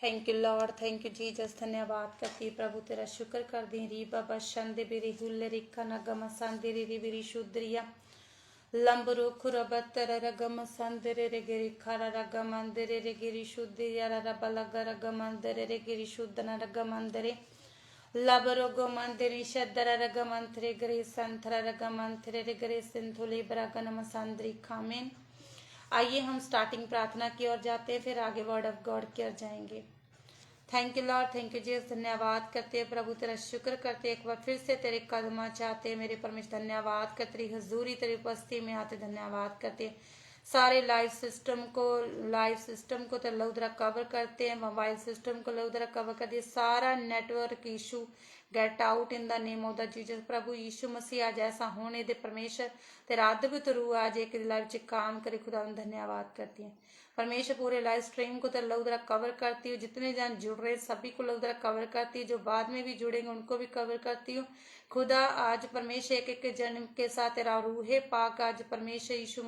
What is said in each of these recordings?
Thank you Lord, thank you Jesus. धन्यवाद करती प्रभु तेरा शुक्र कर दी। री बाबा शंदे बिरी हुल्ले रिक्का नगम संदे री बिरी शुद्रिया लंबरो खुरबत्तर रगम संदरे रे गिरी खरा रगम अंदरे रे गिरी शुद्रिया रबलग रगम अंदरे रे गिरी शुद्धन रगम अंदरे लबरो गो मंदिरी शद्दर रगम अंतरे गरे संथर रगम अंतरे रे गरे सिंथुली ब्रागनम संद्री खामेन। आइए हम स्टार्टिंग प्रार्थना की ओर जाते हैं, फिर आगे वर्ड ऑफ गॉड की ओर जाएंगे। Thank you Lord, thank you Jesus. धन्यवाद करते हैं प्रभु तेरा शुक्र करते एक बार फिर से तेरे कदम चाहते हैं मेरे परमेश्वर। धन्यवाद कर तेरी हजूरी तेरी उपस्थिति में आते धन्यवाद करते सारे लाइव सिस्टम को तो लौदरा कवर करते हैं, मोबाइल सिस्टम को लौदरा कवर करते सारा network issue get out in the name of the Jesus. प्रभु यीशु मसीह आज ऐसा होने दे परमेश्वर तेरा अद्भुत रूह आज एक लाइव च काम करे खुदा। धन्यवाद करती हैं परमेश्वर, पूरे लाइव स्ट्रीम को तो लौदरा कवर करती हूँ, जितने जन जुड़ रहे सभी को लौदरा कवर करती हूँ, जो बाद में भी जुड़ेंगे उनको भी कवर करती हूँ खुदा। आज परमेश्वर एक एक जन्म के साथ तेरा रूहे पाक आज परमेश्वर यीशु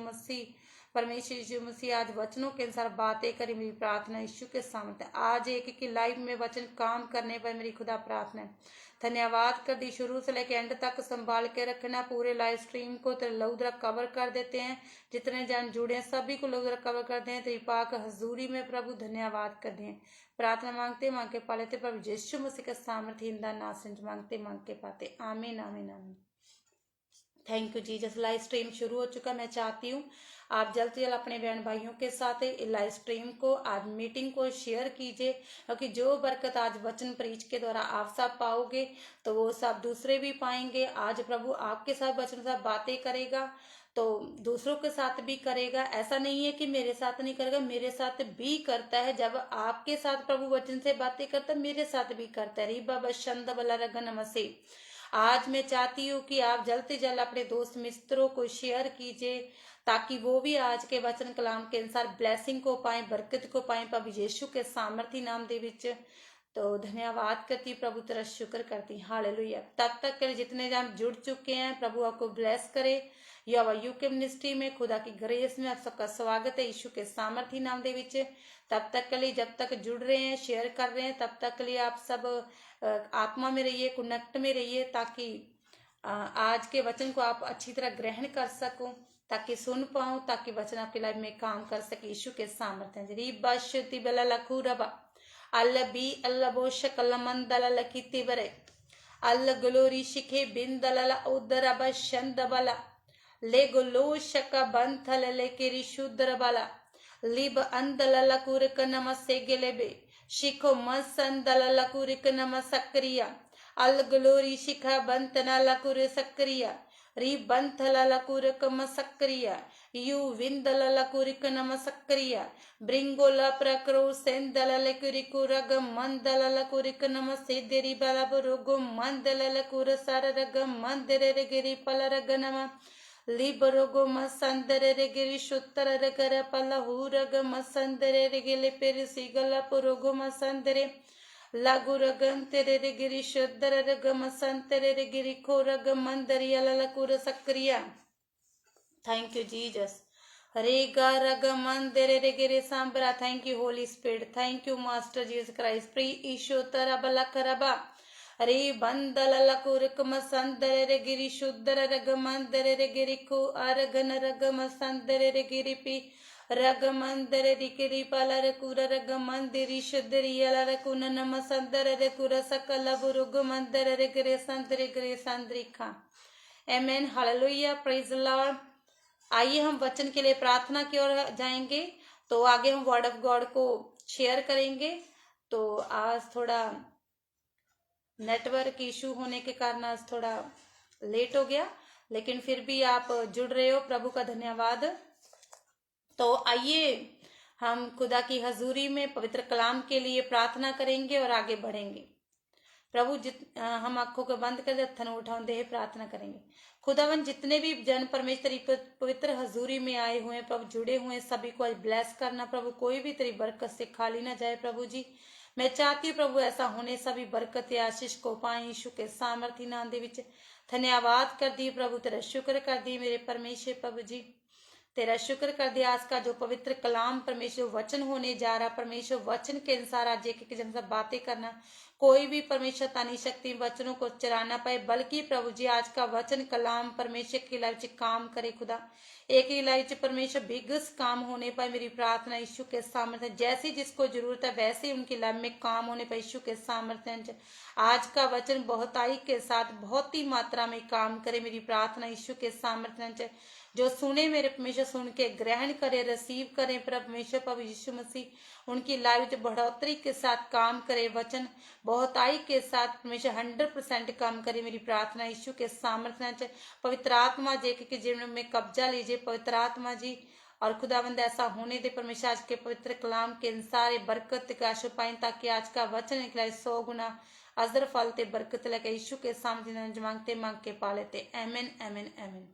मसीह आज वचनों के अनुसार बातें करी। मेरी प्रार्थना यीशु के सामने आज एक एक लाइव में वचन काम करने पर मेरी खुदा प्रार्थना है। धन्यवाद कर दी, शुरू से लेकर एंड तक संभाल के रखना। पूरे लाइव स्ट्रीम को तेरे लौदरा कवर कर देते हैं, जितने जन जुड़े हैं सभी को लौदरा कवर करते हैं तेरी पाक हजूरी में प्रभु। धन्यवाद कर दें, प्रार्थना मांगते पाते प्रभु यीशु मसीह का सामर्थ्य इंदा नासंज मांगते पाते आमीन आमीन आमीन। Thank you Jesus. Live stream शुरू हो चुका। मैं चाहती हूँ आप जल्द से जल्द अपने बहन भाइयों के साथ लाइव स्ट्रीम को आज मीटिंग को शेयर कीजिए, क्योंकि जो बरकत आज वचन प्रीच के द्वारा आप सब पाओगे तो वो सब दूसरे भी पाएंगे। आज प्रभु आपके साथ वचन साथ बातें करेगा तो दूसरों के साथ भी करेगा। ऐसा नहीं है कि मेरे साथ नहीं करेगा, मेरे साथ भी करता है। जब आपके साथ प्रभु वचन से बातें करता है मेरे साथ भी करता है। री बाबा शंद बला रगन मसे। आज मैं चाहती हूँ कि आप जल्द से जल्द अपने दोस्त मित्रों को शेयर कीजिए, ताकि वो भी आज के वचन कलाम के अनुसार ब्लेसिंग को पाए, बरकत को पाए प्रभु यीशु के सामर्थी नाम दे विच। तो धन्यवाद करती प्रभु तेरा शुक्र करती। हालेलुया। तब तक के लिए जितने जन जुड़ चुके हैं प्रभु आपको ब्लेस करे। यूके मिनिस्ट्री में खुदा की ग्रेस में आप सबका स्वागत है यीशु के सामर्थी नाम दे विच। तब तक के लिए जब तक जुड़ रहे हैं शेयर कर रहे हैं तब तक के लिए आप सब आत्मा में रहिए, कनेक्ट में रहिए, ताकि आज के वचन को आप अच्छी तरह ग्रहण कर सको, ताकि सुन पाओ, ताकि वचन आपकी लाइफ में काम कर सके यीशु के सामर्थ्य। रीबशति बला लखुरबा अल्ल बी अल्ल बोशक अल्ल मंदल लखिति बरे अल्ल ग्लोरी शिखे बिंदल उदरब शंदबला ले गुलो शक बंथल ले किरी शुद्र बला लिब अंदल लकुरक नमसे गेलेबे शिखो मसंदल लकुरक नम सक्रिया अल ग्लोरी शिखा बंतना लकुर सक्रिया री बंथल लकुरक म सक्रिया यू विंदल लकुरिक नम सक्रिया ब्रिंगोला प्रक्रो सेंदल लकुरिकु रग मंदल लकुरिक नम सेदेरी बलब रोगो मंदल लकुर सर रग मंदरे रे गिरी पल रग नम लिबरोगो मसंदरे रे गिरी शुत्तर रगर पलहू रग मसंदरे रे गिले पेर सिगला पुरोगो मसंदरे लागू रगन तेरे रे गिरी शुद्धर रग मसंतरे रे गिरी खो रग मंदरिया लकुर सक्रिया। Thank you Jesus. रेगा रग मंदिरे रे गिरे सांबरा। Thank you holy spirit, thank you master Jesus Christ. प्री ईशो तरब लखरबा रे बंदल लकुरक मसंदरे रे गिरी शुद्धर रग मंदरे रे गिरी को अरगन रग मसंदरे रे गिरी पी रग मंदरे रे गिरी पलर कुर रग मंदिरी शुद्धरी यल कुन नम संदरे रे कुर सकल बुरुग मंदरे रे गिरे संदरी खा। आमेन, हालेलुया, प्रेज द लॉर्ड। आइए हम वचन के लिए प्रार्थना की ओर जाएंगे, तो आगे हम वर्ड ऑफ गॉड को शेयर करेंगे। तो आज थोड़ा नेटवर्क इशू होने के कारण आज थोड़ा लेट हो गया, लेकिन फिर भी आप जुड़ रहे हो, प्रभु का धन्यवाद। तो आइए हम खुदा की हजूरी में पवित्र कलाम के लिए प्रार्थना करेंगे और आगे बढ़ेंगे। प्रभु हम आंखों को बंद कर थन उठाओ देह प्रार्थना करेंगे। खुदावन जितने भी जन परमेश्वरी पवित्र हजूरी में आए हुए हैं प्रभु, जुड़े हुए हैं, सभी को आज ब्लेस करना प्रभु। कोई भी तेरी बरकत से खाली ना जाए प्रभु जी। मैं चाहती हूँ प्रभु ऐसा होने सभी बरकत या आशीष को पाए यीशु के सामर्थी नाम दे विच। धन्यवाद कर दी प्रभु, तेरा शुक्र कर दी मेरे परमेश्वर प्रभु जी। तेरा शुक्र कर दिया। आज का जो पवित्र कलाम परमेश्वर वचन होने जा रहा, परमेश्वर वचन के अनुसार आज एक एक जन से बातें करना, कोई भी परमेश्वर तानी शक्ति वचनों को चराना पाए, बल्कि प्रभु जी आज का वचन कलाम परमेश्वर की लाइफ च काम करे। खुदा एक ही लाइफ च परमेश्वर बिगस काम होने पाए। मेरी प्रार्थना यीशु के सामर्थ्य, जैसी जिसको जरूरत है वैसे ही उनकी लाइफ में काम होने पाए। यीशु के सामर्थ्य आज का वचन बहुताई के साथ बहुत ही मात्रा में काम करे। मेरी प्रार्थना यीशु के सामर्थ्य, जो सुने मेरे परमेश्वर सुन के ग्रहण करे, रिसीव करें परमेश्वर प्रभु यीशु मसीह उनकी लाइफ बढ़ोतरी के साथ काम करे। वचन बहुताई के साथ परमेश्वर 100% काम करे। मेरी प्रार्थना यीशु के सामर्थ्य, पवित्र आत्मा जी के जीवन में कब्जा लीजिए पवित्र आत्मा जी, और खुदावंद ऐसा होने दे परमेश्वर आज के पवित्र कलाम के अनुसार बरकत का आशा पाए, ताकि आज का वचन निकले 100 गुना अजर फलते बरकत लेके यीशु के सामने मांगते मांग के पा लेते। आमीन आमीन आमीन।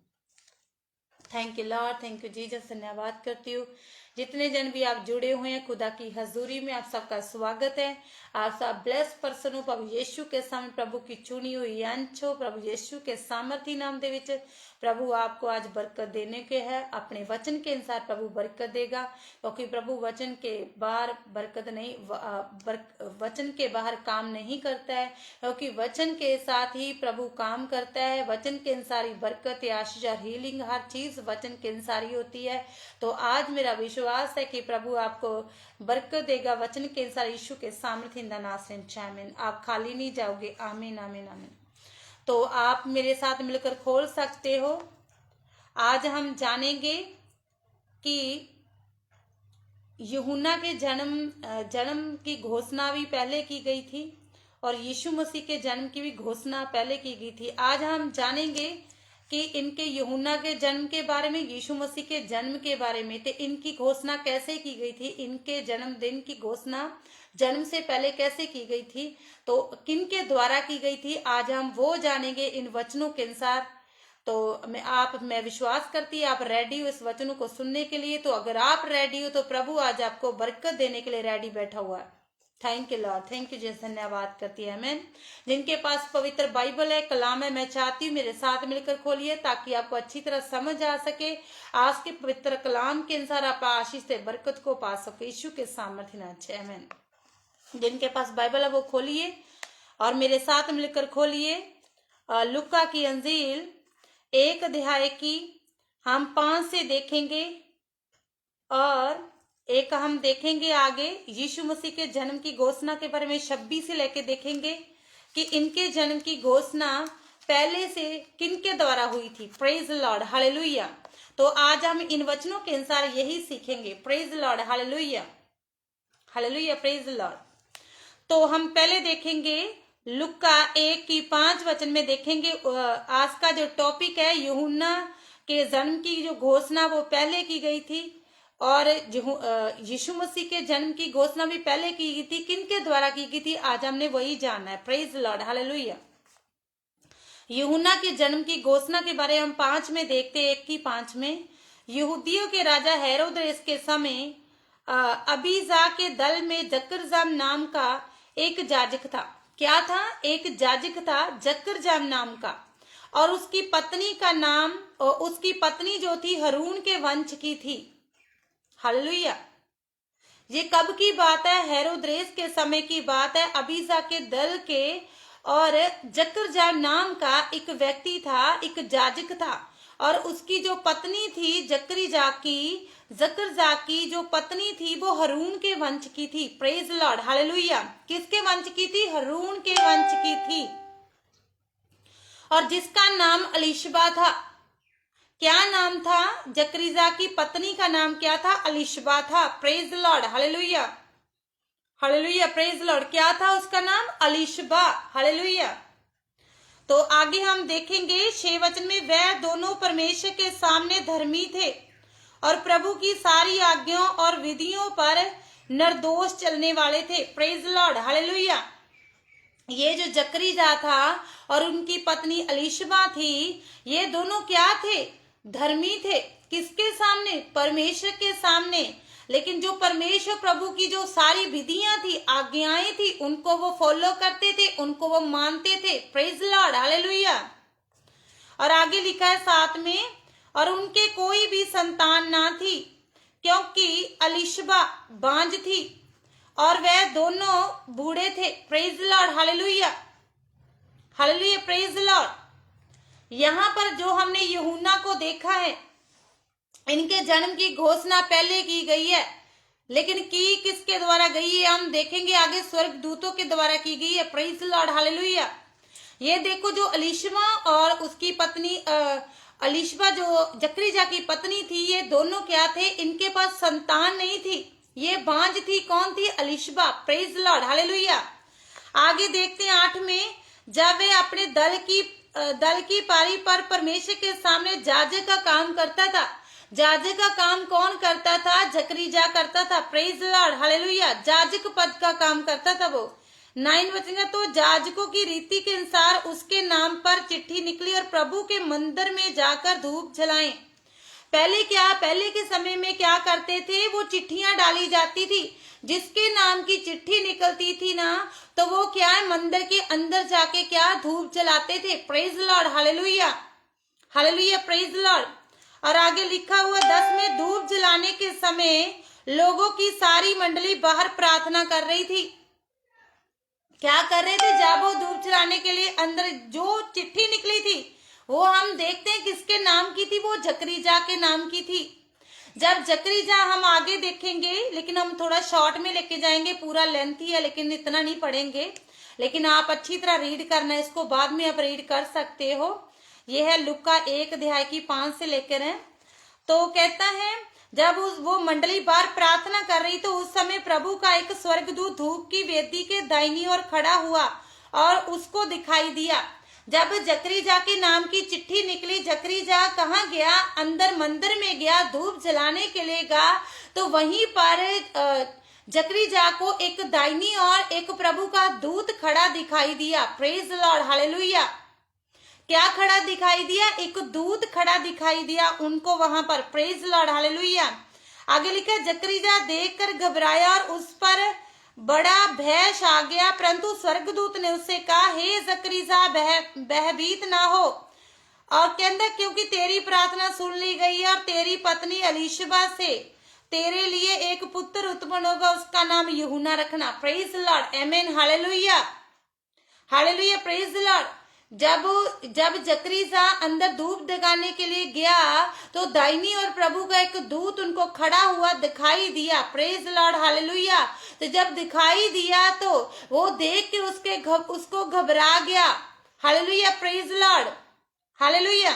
Thank you Lord, thank you Jesus. धन्यवाद करती हूँ जितने जन भी आप जुड़े हुए हैं खुदा की हजूरी में, आप सबका स्वागत है। आप सब ब्लेस पर्सन हो प्रभु यीशु के सामने, प्रभु की चुनी हुई अंश हो प्रभु यीशु के सामर्थी नाम दे विच प्रभु आपको आज बरकत देने के है। अपने वचन के अनुसार प्रभु बरकत देगा, क्योंकि प्रभु वचन के बाहर बरकत नहीं, वचन के बाहर काम नहीं करता है, क्योंकि वचन के साथ ही प्रभु काम करता है। वचन के अनुसार ही बरकत, आशीष और हीलिंग हर चीज वचन के अनुसार ही होती है। तो आज मेरा विश्वास है कि प्रभु आपको बरकत देगा वचन के अनुसार यीशु के सामर्थ्य आमीन। आप खाली नहीं जाओगे। आमीन आमीन आमीन। तो आप मेरे साथ मिलकर खोल सकते हो। आज हम जानेंगे कि यूहन्ना के जन्म की घोषणा भी पहले की गई थी, और यीशु मसीह के जन्म की भी घोषणा पहले की गई थी। आज हम जानेंगे कि इनके यूहन्ना के जन्म के बारे में, यीशु मसीह के जन्म के बारे में, तो इनकी घोषणा कैसे की गई थी, इनके जन्मदिन की घोषणा जन्म से पहले कैसे की गई थी, तो किन के द्वारा की गई थी, आज हम वो जानेंगे इन वचनों के अनुसार। तो मैं विश्वास करती है आप रेडी हो इस वचनों को सुनने के लिए। तो अगर आप रेडी हो तो प्रभु आज आपको बरकत देने के लिए रेडी बैठा हुआ है। Thank you Lord, thank you जैसे धन्यवाद करती है। मैं जिनके पास पवित्र बाइबल है, कलाम है, मैं चाहती हूँ मेरे साथ मिलकर खोलिए, ताकि आपको अच्छी तरह समझ आ सके। आज के पवित्र कलाम के अनुसार आप आशीष से बरकत को पा सके यीशु के सामर्थ्य अच्छे। आमीन। जिनके पास बाइबल है वो खोलिए और मेरे साथ मिलकर खोलिए लुका की अंजील 1 अध्याय की हम 5 से देखेंगे, और एक हम देखेंगे आगे यीशु मसीह के जन्म की घोषणा के बारे में 26 से लेके देखेंगे कि इनके जन्म की घोषणा पहले से किनके द्वारा हुई थी। Praise Lord, hallelujah. तो आज हम इन वचनों के अनुसार यही सीखेंगे। Praise Lord, hallelujah, hallelujah, praise Lord. तो हम पहले देखेंगे लुका 1 की 5 वचन में देखेंगे। आज का जो टॉपिक है यूहन्ना के जन्म की जो घोषणा वो पहले की गई थी, और यीशु मसीह के जन्म की घोषणा भी पहले की गई थी। किनके द्वारा की गई थी आज हमने वही जानना है। Praise Lord, hallelujah. यूहन्ना के जन्म की घोषणा के बारे में हम 5 में देखते हैं। 1 की 5 में यहूदियों के राजा हेरोदेस के समय अबीजा के दल में जकरजाम नाम का एक याजक था। क्या था? एक याजक था जकरजाम नाम का, और उसकी पत्नी का नाम, उसकी पत्नी जो थी हरून के वंश की थी। हालेलुया। ये कब की बात है? हेरोदेस के समय की बात है। अबीजा के दल के, और जकरजाम नाम का एक व्यक्ति था, एक याजक था, और उसकी जो पत्नी थी जकरजा की जो पत्नी थी वो हरून के वंश की थी। Praise Lord, hallelujah. किसके वंश की थी? हरून के वंश की थी, और जिसका नाम अलीशबा था। क्या नाम था? जकरजा की पत्नी का नाम क्या था? अलीशबा था। Praise Lord, hallelujah, hallelujah, praise Lord. क्या था उसका नाम? अलीशबा। हालेलुया। तो आगे हम देखेंगे 6 वचन में, वह दोनों परमेश्वर के सामने धर्मी थे और प्रभु की सारी आज्ञाओं और विधियों पर निर्दोष चलने वाले थे। Praise Lord, hallelujah. ये जो जकरजा था और उनकी पत्नी अलीशबा थी, ये दोनों क्या थे? धर्मी थे। किसके सामने? परमेश्वर के सामने। लेकिन जो परमेश्वर प्रभु की जो सारी विधियां थी, आज्ञाएं थी, उनको वो फॉलो करते थे, उनको वो मानते थे। Praise Lord, hallelujah. और आगे लिखा है 7 में, और उनके कोई भी संतान ना थी, क्योंकि अलीशबा बांझ थी और वह दोनों बूढ़े थे। Praise Lord, hallelujah, hallelujah, praise Lord. यहाँ पर जो हमने यूहन्ना को देखा है, इनके जन्म की घोषणा पहले की गई है, लेकिन की किसके द्वारा गई है हम देखेंगे आगे, स्वर्ग दूतों के द्वारा की गई है। Praise Lord, hallelujah. ये देखो, जो अलीशबा और उसकी पत्नी अलीशबा जो जकरिया की पत्नी थी, ये दोनों क्या थे, इनके पास संतान नहीं थी, ये बांझ थी। कौन थी? अलीशबा। Praise Lord, hallelujah. आगे देखते हैं 8 में, जब वे अपने दल की पारी पर परमेश्वर के सामने जाजक का काम करता था। जाजक का काम कौन करता था? जकरिया करता था। Praise Lord, hallelujah. जाजक पद का काम करता था वो। 9 बचेगा, तो जाजकों की रीति के अनुसार उसके नाम पर चिट्ठी निकली और प्रभु के मंदिर में जाकर धूप जलाएं। पहले के समय में क्या करते थे, वो चिट्ठियां डाली जाती थी, जिसके नाम की चिट्ठी निकलती थी ना, तो वो क्या है, मंदिर के अंदर जाके क्या धूप जलाते थे। Praise Lord, hallelujah, hallelujah, praise Lord. और आगे लिखा हुआ 10 में, धूप जलाने के समय लोगों की सारी मंडली बाहर प्रार्थना कर रही थी। क्या कर रहे थे? जब वो धूप जलाने के लिए अंदर जो चिट्ठी निकली थी, वो हम देखते हैं किसके नाम की थी, वो जकरिया के नाम की थी। जब जकरिया हम आगे देखेंगे, लेकिन हम थोड़ा शॉर्ट में लेके जाएंगे, पूरा लेंथी है लेकिन इतना नहीं पढ़ेंगे, लेकिन आप अच्छी तरह रीड करना है इसको, बाद में आप रीड कर सकते हो। ये है लुका 1 अध्याय की 5 से लेकर है। तो कहता है, जब वो मंडली बाहर प्रार्थना कर रही, तो उस समय प्रभु का एक स्वर्गदूत धूप की वेदी के दाहिनी ओर खड़ा हुआ और उसको दिखाई दिया। जब जकरिया के नाम की चिट्ठी निकली, जकरिया कहाँ गया? अंदर मंदिर में गया, धूप जलाने के लिए गया। तो वहीं पर जकरिया को एक दाहिनी और एक प्रभु का दूत खड़ा दिखाई दिया। Praise Lord, hallelujah. क्या खड़ा दिखाई दिया? एक दूत खड़ा दिखाई दिया उनको वहां पर। Praise Lord, hallelujah. आगे लिखा, जकरिया देखकर घबराया और उस पर बड़ा भय छा गया, परंतु स्वर्गदूत ने उससे कहा, हे जकरिया, भयभीत ना हो, और कहता, क्योंकि तेरी प्रार्थना सुन ली गई है और तेरी पत्नी अलीशबा से तेरे लिए एक पुत्र उत्पन्न होगा, उसका नाम यूहन्ना रखना। Praise Lord, amen, hallelujah, hallelujah, praise Lord. जब जकरिया अंदर धूप दिखाने के लिए गया, तो दाहिनी और प्रभु का एक दूत उनको खड़ा हुआ दिखाई दिया। Praise Lord, hallelujah. तो जब दिखाई दिया, तो वो देख के उसको घबरा गया। Hallelujah, praise Lord, hallelujah.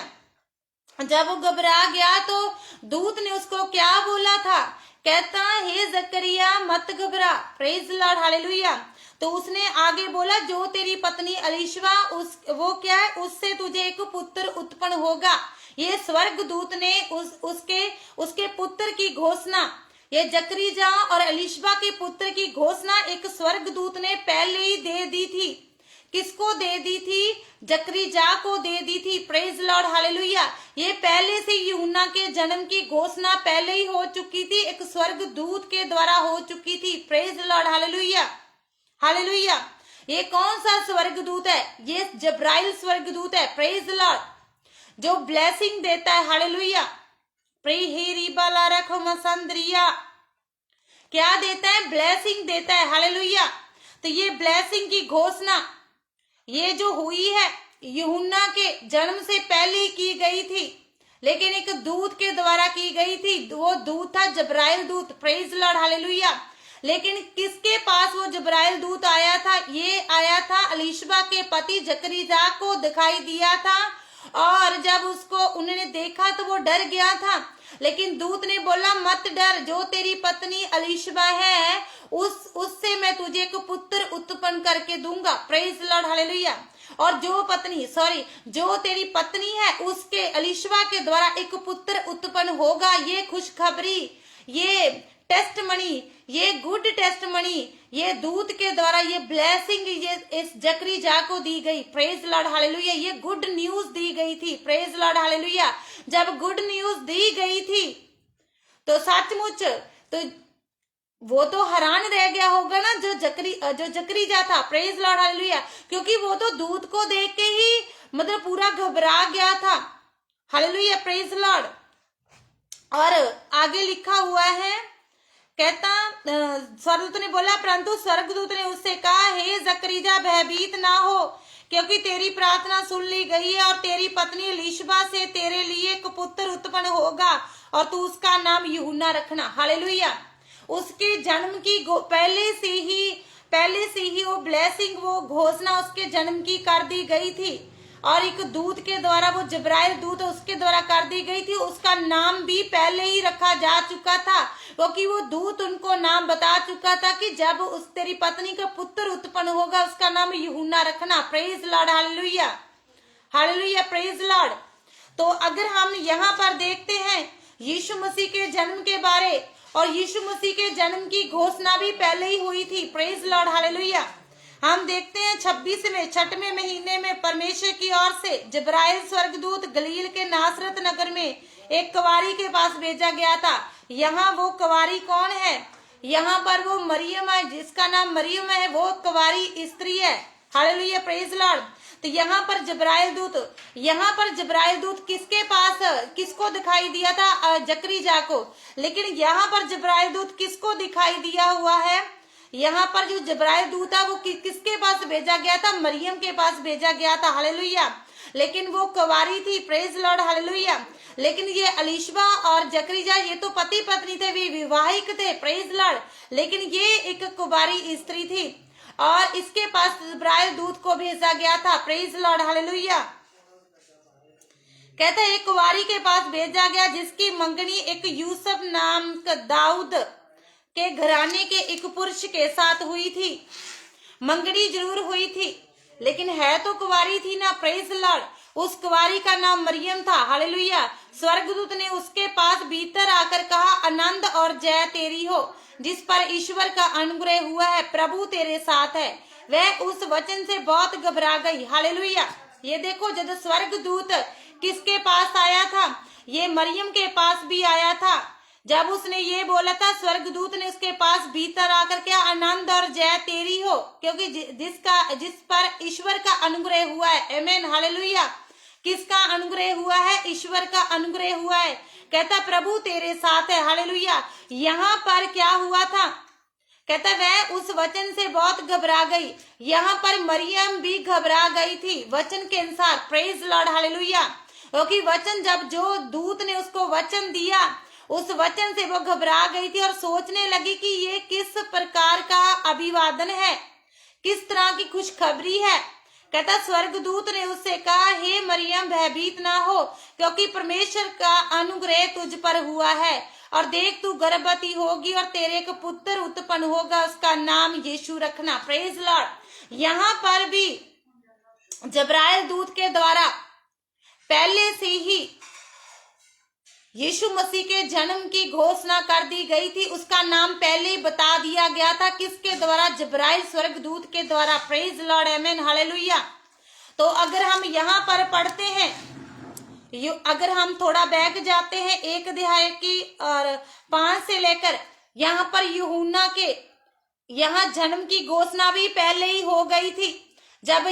जब वो घबरा गया, तो दूत ने उसको क्या बोला था? कहता, हे जकरिया, मत घबरा। Praise Lord, hallelujah. तो उसने आगे बोला, जो तेरी पत्नी अलीशबा वो क्या है, उससे तुझे एक पुत्र उत्पन्न होगा। ये स्वर्ग दूत ने उसके पुत्र की घोषणा, ये जकरिया और अलीशबा के पुत्र की घोषणा एक स्वर्ग दूत ने पहले ही दे दी थी। किसको दे दी थी? जकरिया को दे दी थी। Praise Lord, hallelujah. ये पहले से यूहन्ना के जन्म की घोषणा पहले ही हो चुकी थी, एक स्वर्ग दूत के द्वारा हो चुकी थी। Praise Lord, hallelujah, hallelujah. ये कौन सा स्वर्गदूत है? ये जब्राइल स्वर्गदूत है। प्रेज लॉर्ड, जो ब्लेसिंग देता है। हालेलुया, क्या देता है? ब्लेसिंग देता है। हालेलुया। तो ये ब्लेसिंग की घोषणा ये जो हुई है, यूहन्ना के जन्म से पहले की गई थी, लेकिन एक दूत के द्वारा की गई थी। वो दूत था जब्राइल दूत। Praise Lord, hallelujah. लेकिन किसके पास वो जब्राइल दूत आया था? ये आया था अलीशबा के पति जकरिया को दिखाई दिया था, और जब उसको उन्होंने देखा तो वो डर गया था, लेकिन दूत ने बोला, मत डर, जो तेरी पत्नी अलीशबा है उससे मैं तुझे एक पुत्र उत्पन्न करके दूंगा। Praise Lord, hallelujah. और जो तेरी पत्नी है उसके अलीशबा के द्वारा एक पुत्र उत्पन्न होगा। ये खुशखबरी, ये टेस्टमनी, ये गुड टेस्टमनी, ये दूत के द्वारा ये ब्लेसिंग ये इस जकरिया को दी गई। Praise Lord, hallelujah. ये गुड न्यूज दी गई थी। Praise Lord, hallelujah. जब गुड न्यूज दी गई थी, तो सचमुच तो वो तो हैरान रह गया होगा ना, जो जकरिया था। Praise Lord, hallelujah. क्योंकि वो तो दूत को देख के ही मतलब पूरा घबरा गया था। Hallelujah, praise Lord. और आगे लिखा हुआ है, कहता स्वर्गदूत ने बोला, परंतु स्वर्गदूत ने उससे कहा, हे जकरिया भयभीत ना हो, क्योंकि तेरी प्रार्थना सुन ली गई है और तेरी पत्नी एलीशबा से तेरे लिए एक पुत्र उत्पन्न होगा और तू उसका नाम यूहन्ना रखना। हालेलुया। उसके जन्म की पहले से ही वो ब्लेसिंग, वो घोषणा उसके जन्म की कर दी गई थी और एक दूत के द्वारा, वो जिब्राइल दूत उसके द्वारा कर दी गई थी। उसका नाम भी पहले ही रखा जा चुका था, क्योंकि वो दूत उनको नाम बता चुका था कि जब उस तेरी पत्नी का पुत्र उत्पन्न होगा उसका नाम यूहन्ना रखना। Praise Lord, hallelujah, hallelujah, praise Lord. तो अगर हम यहाँ पर देखते हैं यीशु मसीह के जन्म के बारे, और यीशु मसीह के जन्म की घोषणा भी पहले ही हुई थी। Praise Lord, hallelujah. हम देखते हैं 26वें महीने में परमेश्वर की ओर से जिब्राइल स्वर्गदूत गलील के नासरत नगर में एक कुंवारी के पास भेजा गया था। यहाँ वो कुंवारी कौन है? यहाँ पर वो मरियम है, जिसका नाम मरियम है, वो कुंवारी स्त्री है। Hallelujah, praise Lord. तो यहाँ पर जिब्राइल दूत किसके पास, किसको दिखाई दिया था? जकरिया को। लेकिन यहाँ पर जिब्राइल दूत किसको दिखाई दिया हुआ है? यहाँ पर जो जिब्राइल दूत था वो किसके पास भेजा गया था? मरियम के पास भेजा गया था। हालेलुया। लेकिन वो कुंवारी थी। Praise Lord, hallelujah. लेकिन ये एलीशबा और जकरिया, ये तो पति पत्नी थे, वे विवाहिक थे। Praise Lord. लेकिन ये एक कुंवारी स्त्री थी और इसके पास जिब्राइल दूत को भेजा गया था। Praise Lord, hallelujah. कहते हैं एक कुंवारी के पास भेजा गया जिसकी मंगनी एक यूसुफ नाम का दाऊद के घराने के एक पुरुष के साथ हुई थी। मंगनी जरूर हुई थी, लेकिन है तो कुंवारी थी ना। Praise Lord. उस कुंवारी का नाम मरियम था। हालेलुया। स्वर्गदूत ने उसके पास भीतर आकर कहा, आनंद और जय तेरी हो, जिस पर ईश्वर का अनुग्रह हुआ है, प्रभु तेरे साथ है। वह उस वचन से बहुत घबरा गई। हालेलुया। ये देखो, जब स्वर्गदूत किसके पास आया था? ये मरियम के पास भी आया था। जब उसने ये बोला था, स्वर्गदूत ने उसके पास भीतर आकर क्या, आनंद और जय तेरी हो, क्योंकि जिस पर ईश्वर का अनुग्रह हुआ है। आमीन, हालेलुया। किसका अनुग्रह हुआ है? ईश्वर का अनुग्रह हुआ है। कहता प्रभु तेरे साथ है। हालेलुया। यहाँ पर क्या हुआ था? कहता वह उस वचन से बहुत घबरा गई। यहाँ पर मरियम भी घबरा गई थी वचन के अनुसार। Praise Lord, hallelujah. क्योंकि वचन, जब जो दूत ने उसको वचन दिया, उस वचन से वो घबरा गई थी और सोचने लगी कि ये किस प्रकार का अभिवादन है, किस तरह की खुशखबरी है। कहता स्वर्गदूत ने उससे कहा, हे मरियम भयभीत ना हो, क्योंकि परमेश्वर का अनुग्रह तुझ पर हुआ है, और देख तू गर्भवती होगी और तेरे एक पुत्र उत्पन्न होगा, उसका नाम यीशु रखना। Praise Lord. यहाँ पर भी जिब्राइल दूत के द्वारा पहले से ही यीशु मसीह के जन्म की घोषणा कर दी गई थी। उसका नाम पहले ही बता दिया गया था। किसके द्वारा? जिब्राइल स्वर्गदूत के द्वारा। प्रेज लॉर्ड, आमीन, हालेलुया। तो अगर हम यहाँ पर पढ़ते हैं, अगर हम थोड़ा बैक जाते हैं 1 अध्याय की और 5 से लेकर, यहाँ पर यूहन्ना के यहाँ जन्म की घोषणा भी पहले ही हो गई थी। जब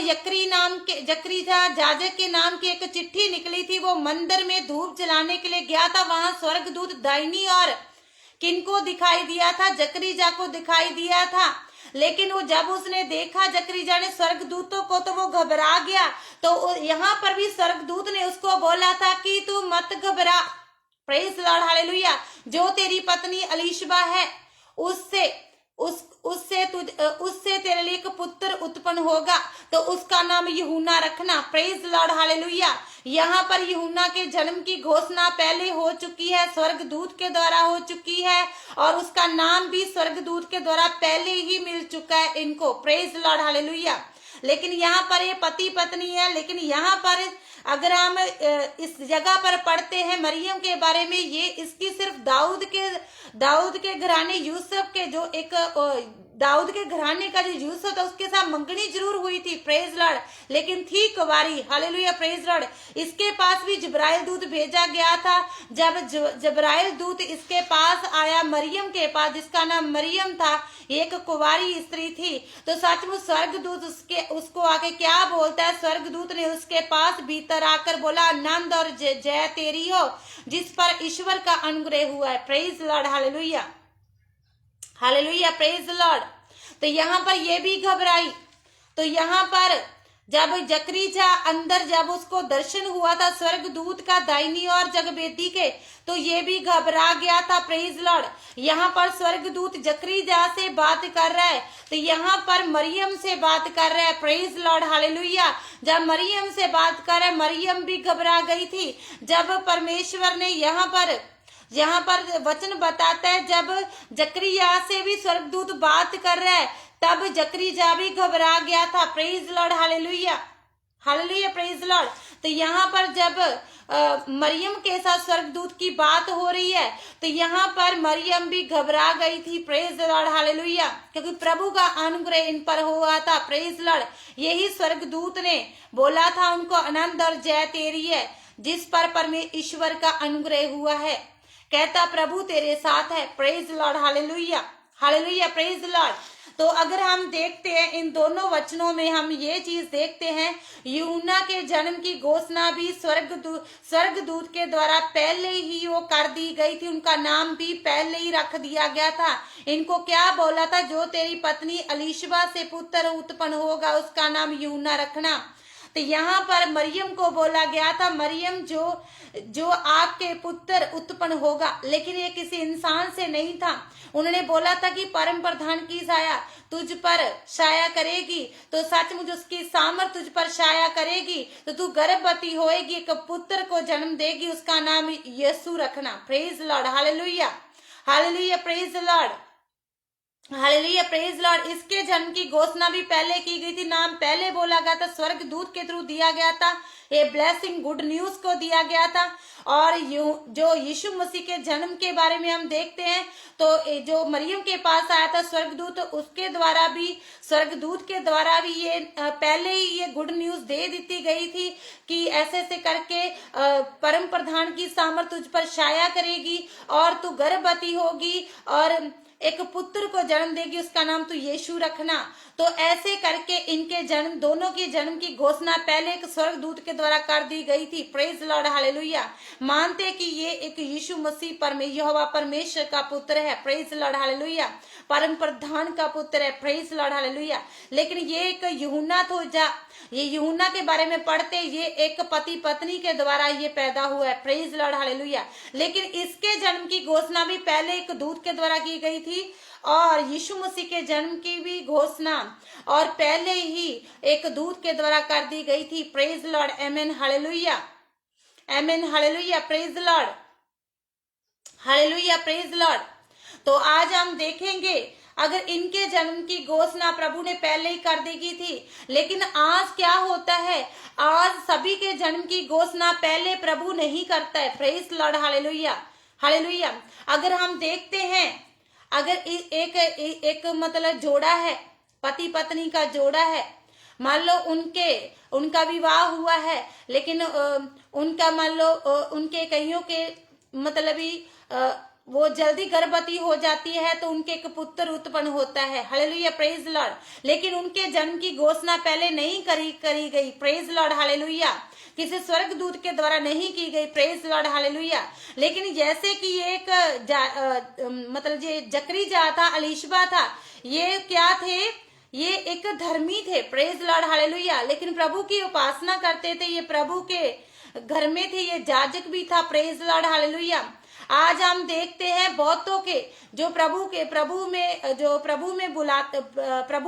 जकरिया जाजक के नाम की एक चिट्ठी निकली थी, वो मंदिर में धूप जलाने के लिए गया था। वहां स्वर्गदूत दाहिनी और किनको दिखाई दिया था? जकरिया को दिखाई दिया था। लेकिन वो जब उसने देखा जकरिया ने स्वर्गदूतों को, तो वो घबरा गया। तो यहाँ पर भी स्वर्गदूत ने उसको बोला था कि तू मत घबरा। Praise Lord, hallelujah. जो तेरी पत्नी एलीशबा है, उससे तेरे लिए एक पुत्र उत्पन्न होगा, तो उसका नाम यूहन्ना रखना। Praise Lord, hallelujah. यहाँ पर यूहन्ना के जन्म की घोषणा पहले हो चुकी है, स्वर्गदूत के द्वारा हो चुकी है, और उसका नाम भी स्वर्गदूत के द्वारा पहले ही मिल चुका है इनको। Praise Lord, hallelujah. लेकिन यहाँ पर ये पति पत्नी है। लेकिन यहाँ पर अगर हम इस जगह पर पढ़ते हैं मरियम के बारे में, ये इसकी सिर्फ दाऊद के घराने यूसुफ के जो एक दाऊद के घराने का जो यूसुफ था उसके साथ मंगनी जरूर हुई थी, प्रेज लॉर्ड, लेकिन थी कुंवारी। Hallelujah, praise Lord. इसके पास भी जिब्राइल दूत भेजा गया था। जब जिब्राइल दूत इसके पास आया, मरियम के पास, जिसका नाम मरियम था, एक कुंवारी स्त्री थी, तो सचमुच स्वर्गदूत उसको आके क्या बोलता है? स्वर्गदूत ने उसके पास भीतर आकर बोला, आनंद और जय तेरी हो जिस पर ईश्वर का अनुग्रह हुआ है। Praise Lord, hallelujah, hallelujah, praise Lord. तो यहाँ पर ये भी घबराई। तो यहाँ पर जब जकरीजा अंदर, जब उसको दर्शन हुआ था स्वर्गदूत का दाहिनी और जगवेदी के, तो ये भी घबरा गया था। Praise Lord. यहाँ पर स्वर्गदूत जकरीजा से बात कर रहा है, तो यहाँ पर मरियम से बात कर रहा है। Praise Lord, hallelujah. जब मरियम से बात कर रहा है, मरियम भी घबरा गई थी। जब परमेश्वर ने यहाँ पर वचन बताता है, जब जकरिया से भी स्वर्गदूत बात कर रहा है, तब जकरिया भी घबरा गया था। Praise Lord, hallelujah, hallelujah, praise Lord. तो यहाँ पर जब मरियम के साथ स्वर्गदूत की बात हो रही है, तो यहाँ पर मरियम भी घबरा गई थी। प्रेज लॉर्ड, हालेलुया, क्योंकि प्रभु का अनुग्रह इन पर हुआ था। Praise Lord. यही स्वर्गदूत ने बोला था उनको, आनंद और जय तेरी है जिस पर ईश्वर का अनुग्रह हुआ है, कहता प्रभु तेरे साथ है। Praise Lord, hallelujah, hallelujah, praise Lord. तो अगर हम देखते हैं इन दोनों वचनों में, हम ये चीज देखते हैं, यूहन्ना के जन्म की घोषणा भी स्वर्गदूत के द्वारा पहले ही वो कर दी गई थी। उनका नाम भी पहले ही रख दिया गया था। इनको क्या बोला था? जो तेरी पत्नी अलीशबा से पुत्र उत्पन्न होगा उसका नाम यूहन्ना रखना। तो यहाँ पर मरियम को बोला गया था, मरियम जो आपके पुत्र उत्पन्न होगा, लेकिन ये किसी इंसान से नहीं था। उन्होंने बोला था कि परम प्रधान की छाया तुझ पर छाया करेगी, तो सचमुच उसकी सामर्थ तुझ पर छाया करेगी, तो तू गर्भवती होएगी, एक पुत्र को जन्म देगी, उसका नाम यीशु रखना। Praise Lord, hallelujah, hallelujah, praise Lord, hallelujah, praise Lord. इसके जन्म की घोषणा भी पहले की गई थी, नाम पहले बोला गया था, स्वर्गदूत के थ्रू दिया गया था, ये ब्लेसिंग गुड न्यूज को दिया गया था। और जो यीशु मसीह के जन्म के बारे में हम देखते हैं, तो जो मरियम के पास आया था स्वर्गदूत, उसके द्वारा भी, स्वर्गदूत के द्वारा भी ये पहले ही ये गुड न्यूज दे दी गई थी कि ऐसे ऐसे करके परम प्रधान की सामर्थ तुझ पर छाया करेगी और तू गर्भवती होगी और एक पुत्र को जन्म देगी, उसका नाम तू यीशु रखना। तो ऐसे करके इनके जन्म, दोनों के जन्म की घोषणा पहले एक स्वर्गदूत के द्वारा कर दी गई थी। Praise Lord, hallelujah. मानते कि ये एक यीशु मसीह यहोवा परमेश्वर का पुत्र है। Praise Lord, hallelujah. परम प्रधान का पुत्र है। Praise Lord, hallelujah. लेकिन ये एक यूहन्ना तो ये यूहन्ना के बारे में पढ़ते, ये एक पति पत्नी के द्वारा ये पैदा हुआ है। Praise Lord, hallelujah. लेकिन इसके जन्म की घोषणा भी पहले एक दूत के द्वारा की गई थी, और यीशु मसीह के जन्म की भी घोषणा और पहले ही एक दूत के द्वारा कर दी गई थी। Praise Lord, amen, hallelujah, amen, hallelujah, praise Lord, hallelujah, praise Lord. तो आज हम देखेंगे, अगर इनके जन्म की घोषणा प्रभु ने पहले ही कर दी की थी, लेकिन आज क्या होता है? आज सभी के जन्म की घोषणा पहले प्रभु नहीं करता है। Praise Lord, hallelujah, hallelujah. अगर हम देखते हैं, अगर एक मतलब जोड़ा है, पति पत्नी का जोड़ा है, मान लो उनका विवाह हुआ है, लेकिन उनका मान लो उनके कईयों के मतलब ही वो जल्दी गर्भवती हो जाती है, तो उनके एक पुत्र उत्पन्न होता है। Hallelujah, praise Lord. लेकिन उनके जन्म की घोषणा पहले नहीं करी गई। Praise Lord, hallelujah. किसी स्वर्गदूत के द्वारा नहीं की गई। Praise Lord, hallelujah. लेकिन जैसे कि एक मतलब ये जकरिया था, अलीशबा था, ये क्या थे? ये एक धर्मी थे। Praise Lord, hallelujah. लेकिन प्रभु की उपासना करते थे, ये प्रभु के घर में थे, ये जाजक भी था। Praise Lord, hallelujah. आज हम देखते हैं बहुतों के जो प्रभु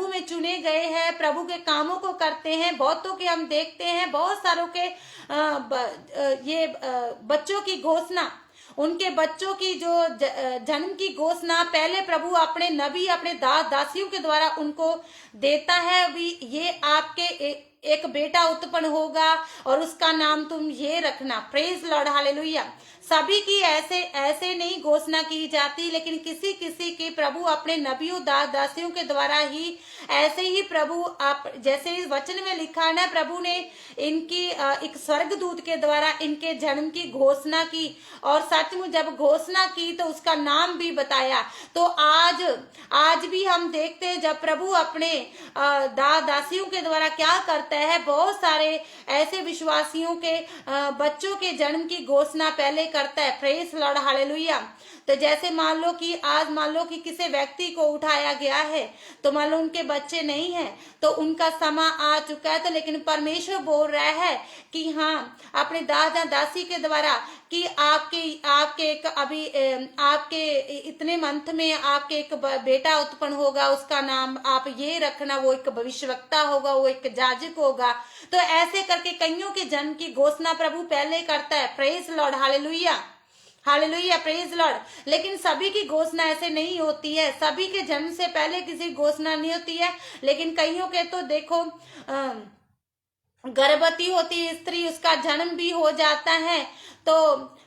में चुने गए हैं, प्रभु के कामों को करते हैं, बहुतों के हम देखते हैं, बहुत सारों के ये बच्चों की घोषणा, उनके बच्चों की जो जन्म की घोषणा पहले प्रभु अपने नबी, अपने दासियों के द्वारा उनको देता है। भी ये आपके एक बेटा उत्पन्न होगा और उसका नाम तुम ये रखना। Praise Lord, hallelujah. सभी की ऐसे ऐसे नहीं घोषणा की जाती, लेकिन किसी किसी की प्रभु अपने नबियों दासियों के द्वारा ही ऐसे ही प्रभु आप जैसे इस वचन में लिखा है ना, प्रभु ने इनकी एक स्वर्गदूत के द्वारा इनके जन्म की घोषणा की और सचमुच जब घोषणा की तो उसका नाम भी बताया। तो आज भी हम देखते हैं जब प्रभु अपने दासियों के द्वारा क्या करता है, बहुत सारे ऐसे विश्वासियों के बच्चों के जन्म की घोषणा पहले करता है। Praise Lord, hallelujah. तो जैसे मान लो कि किसी व्यक्ति को उठाया गया है, तो मान लो उनके बच्चे नहीं हैं, तो उनका समय आ चुका है, तो लेकिन परमेश्वर बोल रहा है कि हाँ, अपने दादा दासी के द्वारा कि आपके एक अभी आपके इतने मंथ में आपके एक बेटा उत्पन्न होगा, उसका नाम आप ये रखना, वो एक भविष्यवक्ता होगा, वो एक जाजक होगा। तो ऐसे करके कईयों के जन्म की घोषणा प्रभु पहले करता है। Praise Lord, hallelujah, hallelujah, praise Lord. लेकिन सभी की घोषणा ऐसे नहीं होती है, सभी के जन्म से पहले किसी घोषणा नहीं होती है। लेकिन कईयों के तो देखो गर्भवती होती है स्त्री, उसका जन्म भी हो जाता है, तो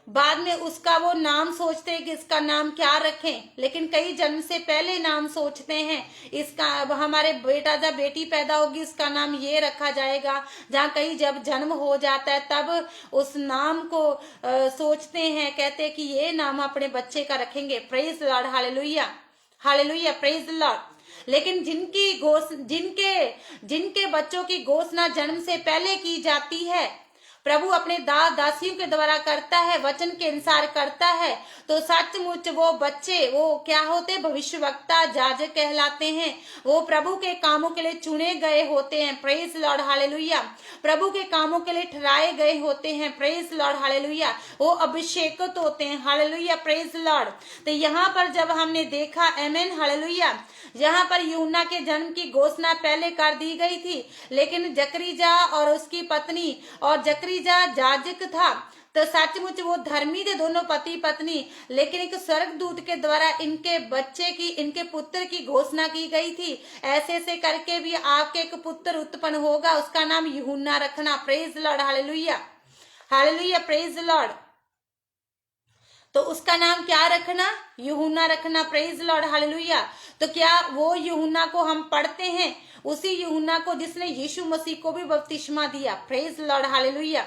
बाद में उसका वो नाम सोचते हैं कि इसका नाम क्या रखें, लेकिन कई जन्म से पहले नाम सोचते हैं, इसका हमारे बेटा जब बेटी पैदा होगी उसका नाम ये रखा जाएगा। जहाँ कहीं जब जन्म हो जाता है तब उस नाम को सोचते हैं, कहते हैं कि ये नाम अपने बच्चे का रखेंगे। Praise Lord, hallelujah, hallelujah, praise Lord. लेकिन जिनके बच्चों की घोषणा जन्म से पहले की जाती है, प्रभु अपने दासियों के द्वारा करता है, वचन के अनुसार करता है, तो सचमुच वो बच्चे वो क्या होते, भविष्यवक्ता जाजक कहलाते हैं। वो प्रभु के कामों के लिए चुने गए होते हैं। Praise Lord, hallelujah. प्रभु के कामों के लिए ठहराए गए होते हैं। Praise Lord, hallelujah. वो अभिषेकित होते हैं। Hallelujah, praise Lord. तो यहाँ पर जब हमने देखा, आमेन, हालेलुया, यहाँ पर यूहन्ना के जन्म की घोषणा पहले कर दी गई थी, लेकिन जकरिया और उसकी पत्नी, और जकरिया जाजक था, तो सचमुच वो धर्मी थे दोनों पति पत्नी, लेकिन एक स्वर्गदूत के द्वारा इनके पुत्र की घोषणा की गई थी। ऐसे ऐसे करके भी आपके एक पुत्र उत्पन्न होगा, उसका नाम यूहन्ना रखना। Praise Lord, hallelujah, hallelujah, praise Lord. तो उसका नाम क्या रखना, यूहन्ना रखना। Praise Lord, hallelujah. तो क्या वो यूहन्ना को हम पढ़ते हैं, उसी यूहन्ना को जिसने यीशु मसीह को भी बपतिस्मा दिया। Praise Lord, hallelujah.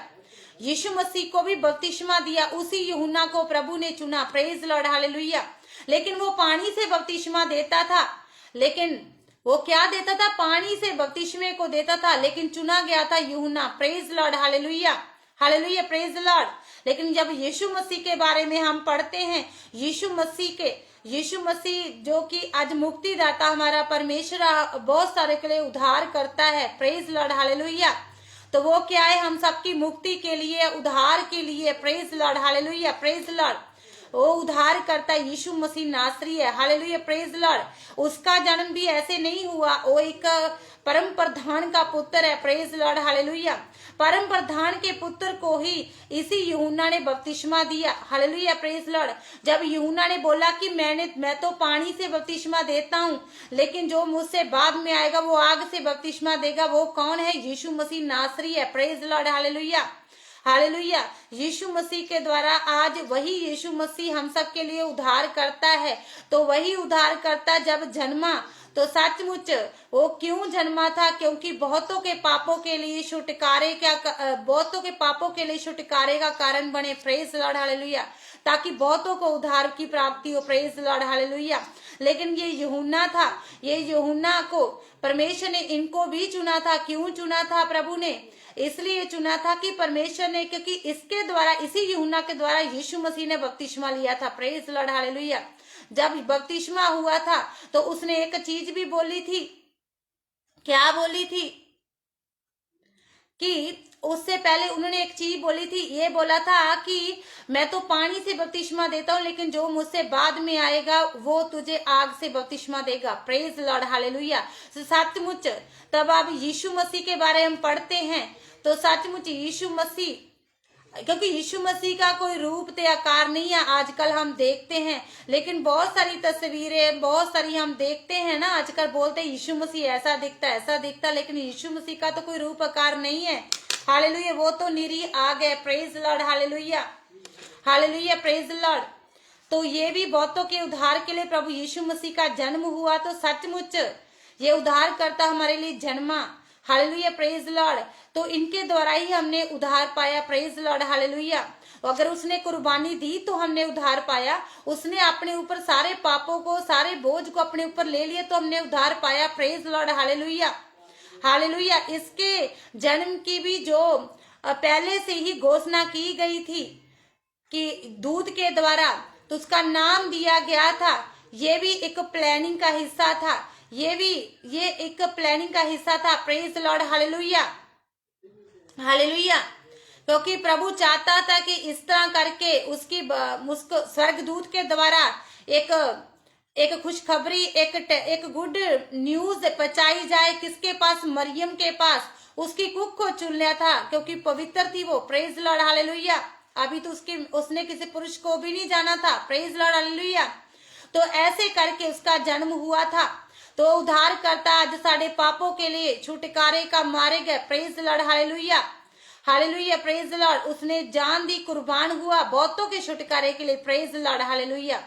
यीशु मसीह को भी बपतिस्मा दिया, उसी यूहन्ना को प्रभु ने चुना। Praise Lord, hallelujah. लेकिन वो पानी से बपतिस्मा देता था, लेकिन वो क्या देता था, पानी से बपतिस्मे को देता था, लेकिन चुना गया था यूहन्ना। Praise Lord, hallelujah, hallelujah, praise Lord. लेकिन जब यीशु मसीह के बारे में हम पढ़ते हैं, यीशु मसीह जो कि आज मुक्तिदाता हमारा परमेश्वर बहुत सारे के लिए उद्धार करता है। Praise Lord, hallelujah. तो वो क्या है, हम सबकी मुक्ति के लिए, उद्धार के लिए। Praise Lord, hallelujah, praise Lord. वो उद्धार करता यीशु मसीह नासरी है। Hallelujah, praise Lord. उसका जन्म भी ऐसे नहीं हुआ, वो एक परम प्रधान का पुत्र है। Praise Lord, hallelujah. परम प्रधान के पुत्र को ही इसी यूहन्ना ने बपतिस्मा दिया। Hallelujah, praise Lord. जब यूहन्ना ने बोला कि मैं तो पानी से बपतिस्मा देता हूँ, लेकिन जो मुझसे बाद में आएगा वो आग से बपतिस्मा देगा, वो कौन है, यीशु मसीह नासरी है। Praise Lord, hallelujah, hallelujah. यीशु मसीह के द्वारा आज वही यीशु मसीह हम सब के लिए उद्धार करता है। तो वही उद्धार करता जब जन्मा, तो सचमुच वो क्यों जन्मा था, क्योंकि बहुतों के पापों के लिए छुटकारे का कारण बने। Praise Lord, hallelujah. ताकि बहुतों को उद्धार की प्राप्ति हो। Praise Lord, hallelujah. लेकिन ये यूहन्ना था, ये यूहन्ना को परमेश्वर ने इनको भी चुना था। क्यों चुना था प्रभु ने, इसलिए चुना था कि परमेश्वर ने, क्योंकि इसके द्वारा, इसी यूहन्ना के द्वारा यीशु मसीह ने बपतिस्मा लिया था। Praise Lord, hallelujah. जब बपतिस्मा हुआ था तो उसने एक चीज भी बोली थी। क्या बोली थी, कि उससे पहले उन्होंने एक चीज बोली थी, ये बोला था कि मैं तो पानी से बपतिस्मा देता हूँ, लेकिन जो मुझसे बाद में आएगा वो तुझे आग से बपतिस्मा देगा। Praise Lord, hallelujah. सचमुच तब अब यीशु मसीह के बारे में पढ़ते हैं, तो सचमुच यीशु मसीह क्योंकि यीशु मसीह का कोई रूप ते आकार नहीं है आजकल हम देखते हैं, लेकिन बहुत सारी तस्वीरें, बहुत सारी हम देखते हैं ना, आजकल बोलते हैं यीशु मसीह ऐसा दिखता है, ऐसा दिखता है, लेकिन यीशु मसीह का तो कोई रूप आकार नहीं है। हालेलुया, वो तो निरीह आग है। Praise Lord, hallelujah, hallelujah, praise Lord. तो ये भी बहुतों के उद्धार के लिए प्रभु यीशु मसीह का जन्म हुआ, तो सचमुच ये उद्धार करता हमारे लिए जन्मा। Hallelujah, praise Lord. तो इनके द्वारा ही हमने उद्धार पाया। Praise Lord, hallelujah. अगर उसने कुर्बानी दी तो हमने उद्धार पाया। उसने अपने ऊपर सारे पापों को, सारे बोझ को अपने ऊपर ले लिए तो हमने उद्धार पाया। Praise Lord, hallelujah, hallelujah. इसके जन्म की भी जो पहले से ही घोषणा की गई थी कि दूध के द्वारा, तो उसका नाम दिया गया था। ये भी एक प्लानिंग का हिस्सा था, ये एक प्लानिंग का हिस्सा था। Praise Lord, hallelujah, hallelujah. क्योंकि प्रभु चाहता था कि इस तरह करके उसको स्वर्गदूत के द्वारा एक खुशखबरी, एक गुड न्यूज पहुंचाई जाए। किसके पास? मरियम के पास। उसकी कुख को चुनना था क्योंकि पवित्र थी वो। Praise Lord, hallelujah. अभी तो उसने किसी पुरुष को भी नहीं जाना था। Praise Lord, hallelujah. तो ऐसे करके उसका जन्म हुआ था। तो उद्धार करता आज साढ़े पापों के लिए छुटकारे का मारे गए। Praise Lord, hallelujah, hallelujah, praise Lord. उसने जान दी, कुर्बान हुआ बहुतों के छुटकारे के लिए। Praise Lord, hallelujah.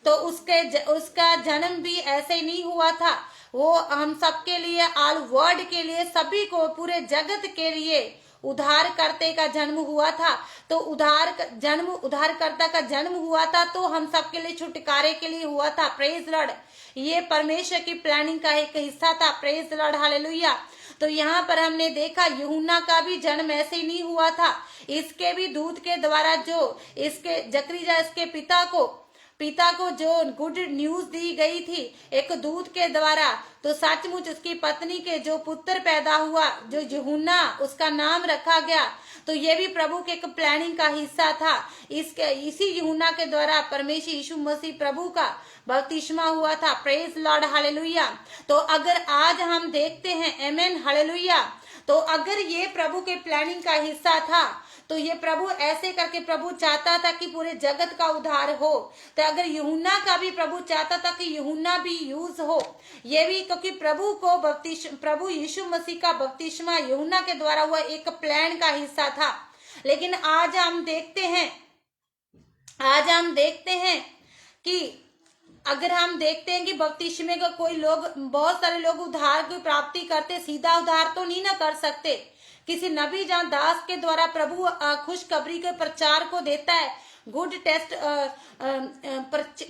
तो उसका जन्म भी ऐसे नहीं हुआ था, वो हम सबके लिए, ऑल वर्ल्ड के लिए, सभी को, पूरे जगत के लिए उद्धार करते का जन्म हुआ था। तो उद्धारकर्ता का जन्म हुआ था, तो हम सबके लिए छुटकारे के लिए हुआ था। Praise Lord. ये परमेश्वर की प्लानिंग का एक हिस्सा था। Praise Lord, hallelujah. तो यहाँ पर हमने देखा यूहन्ना का भी जन्म ऐसे ही नहीं हुआ था। इसके भी दूध के द्वारा जो इसके पिता को जो गुड न्यूज दी गई थी एक दूत के द्वारा, तो सचमुच उसकी पत्नी के जो पुत्र पैदा हुआ, जो यूहन्ना, उसका नाम रखा गया। तो ये भी प्रभु के एक प्लानिंग का हिस्सा था। इसी यूहन्ना के द्वारा परमेश्वर यीशु मसीह प्रभु का बपतिस्मा हुआ था। Praise Lord, hallelujah. तो अगर आज हम देखते हैं, आमेन, हालेलुया, तो अगर ये प्रभु के प्लानिंग का हिस्सा था, तो ये प्रभु ऐसे करके प्रभु चाहता था कि पूरे जगत का उद्धार हो। तो अगर यूहन्ना का भी प्रभु चाहता था कि यूहन्ना भी यूज हो, ये भी, क्योंकि प्रभु यीशु मसीह का बपतिस्मा यूहन्ना के द्वारा हुआ एक प्लान का हिस्सा था। लेकिन आज हम देखते हैं कि अगर हम देखते हैं कि बपतिस्मे का कोई लोग, बहुत सारे लोग उद्धार की प्राप्ति करते, सीधा उद्धार तो नहीं ना कर सकते। किसी नबी जहाँ दास के द्वारा प्रभु खुशखबरी के प्रचार को देता है, गुड टेस्ट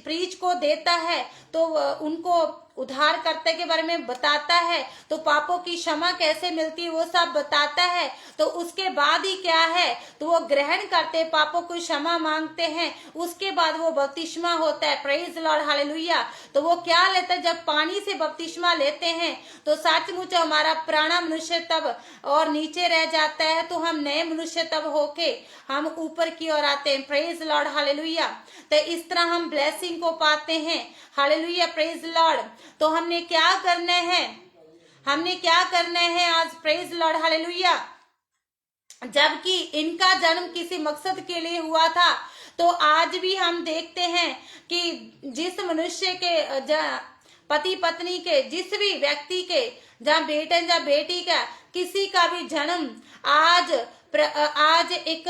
प्रीच को देता है, तो उनको उद्धार करते के बारे में बताता है, तो पापों की क्षमा कैसे मिलती है वो सब बताता है। तो उसके बाद ही क्या है, तो वो ग्रहण करते, पापों की क्षमा मांगते हैं, उसके बाद वो बपतिस्मा होता है। Praise Lord, hallelujah. तो वो क्या लेता है, जब पानी से बपतिस्मा लेते हैं तो सचमुच हमारा पुराना मनुष्य तब और नीचे रह जाता है, तो हम नए मनुष्य तब होके हम ऊपर की ओर आते हैं। Praise Lord, hallelujah. तो इस तरह हम ब्लेसिंग को पाते हैं। Hallelujah, praise Lord. तो हमने क्या करना है आज? Praise Lord, hallelujah. जबकि इनका जन्म किसी मकसद के लिए हुआ था, तो आज भी हम देखते हैं कि जिस मनुष्य के, पति पत्नी के, जिस भी व्यक्ति के, जहाँ बेटे जहाँ बेटी का, किसी का भी जन्म आज एक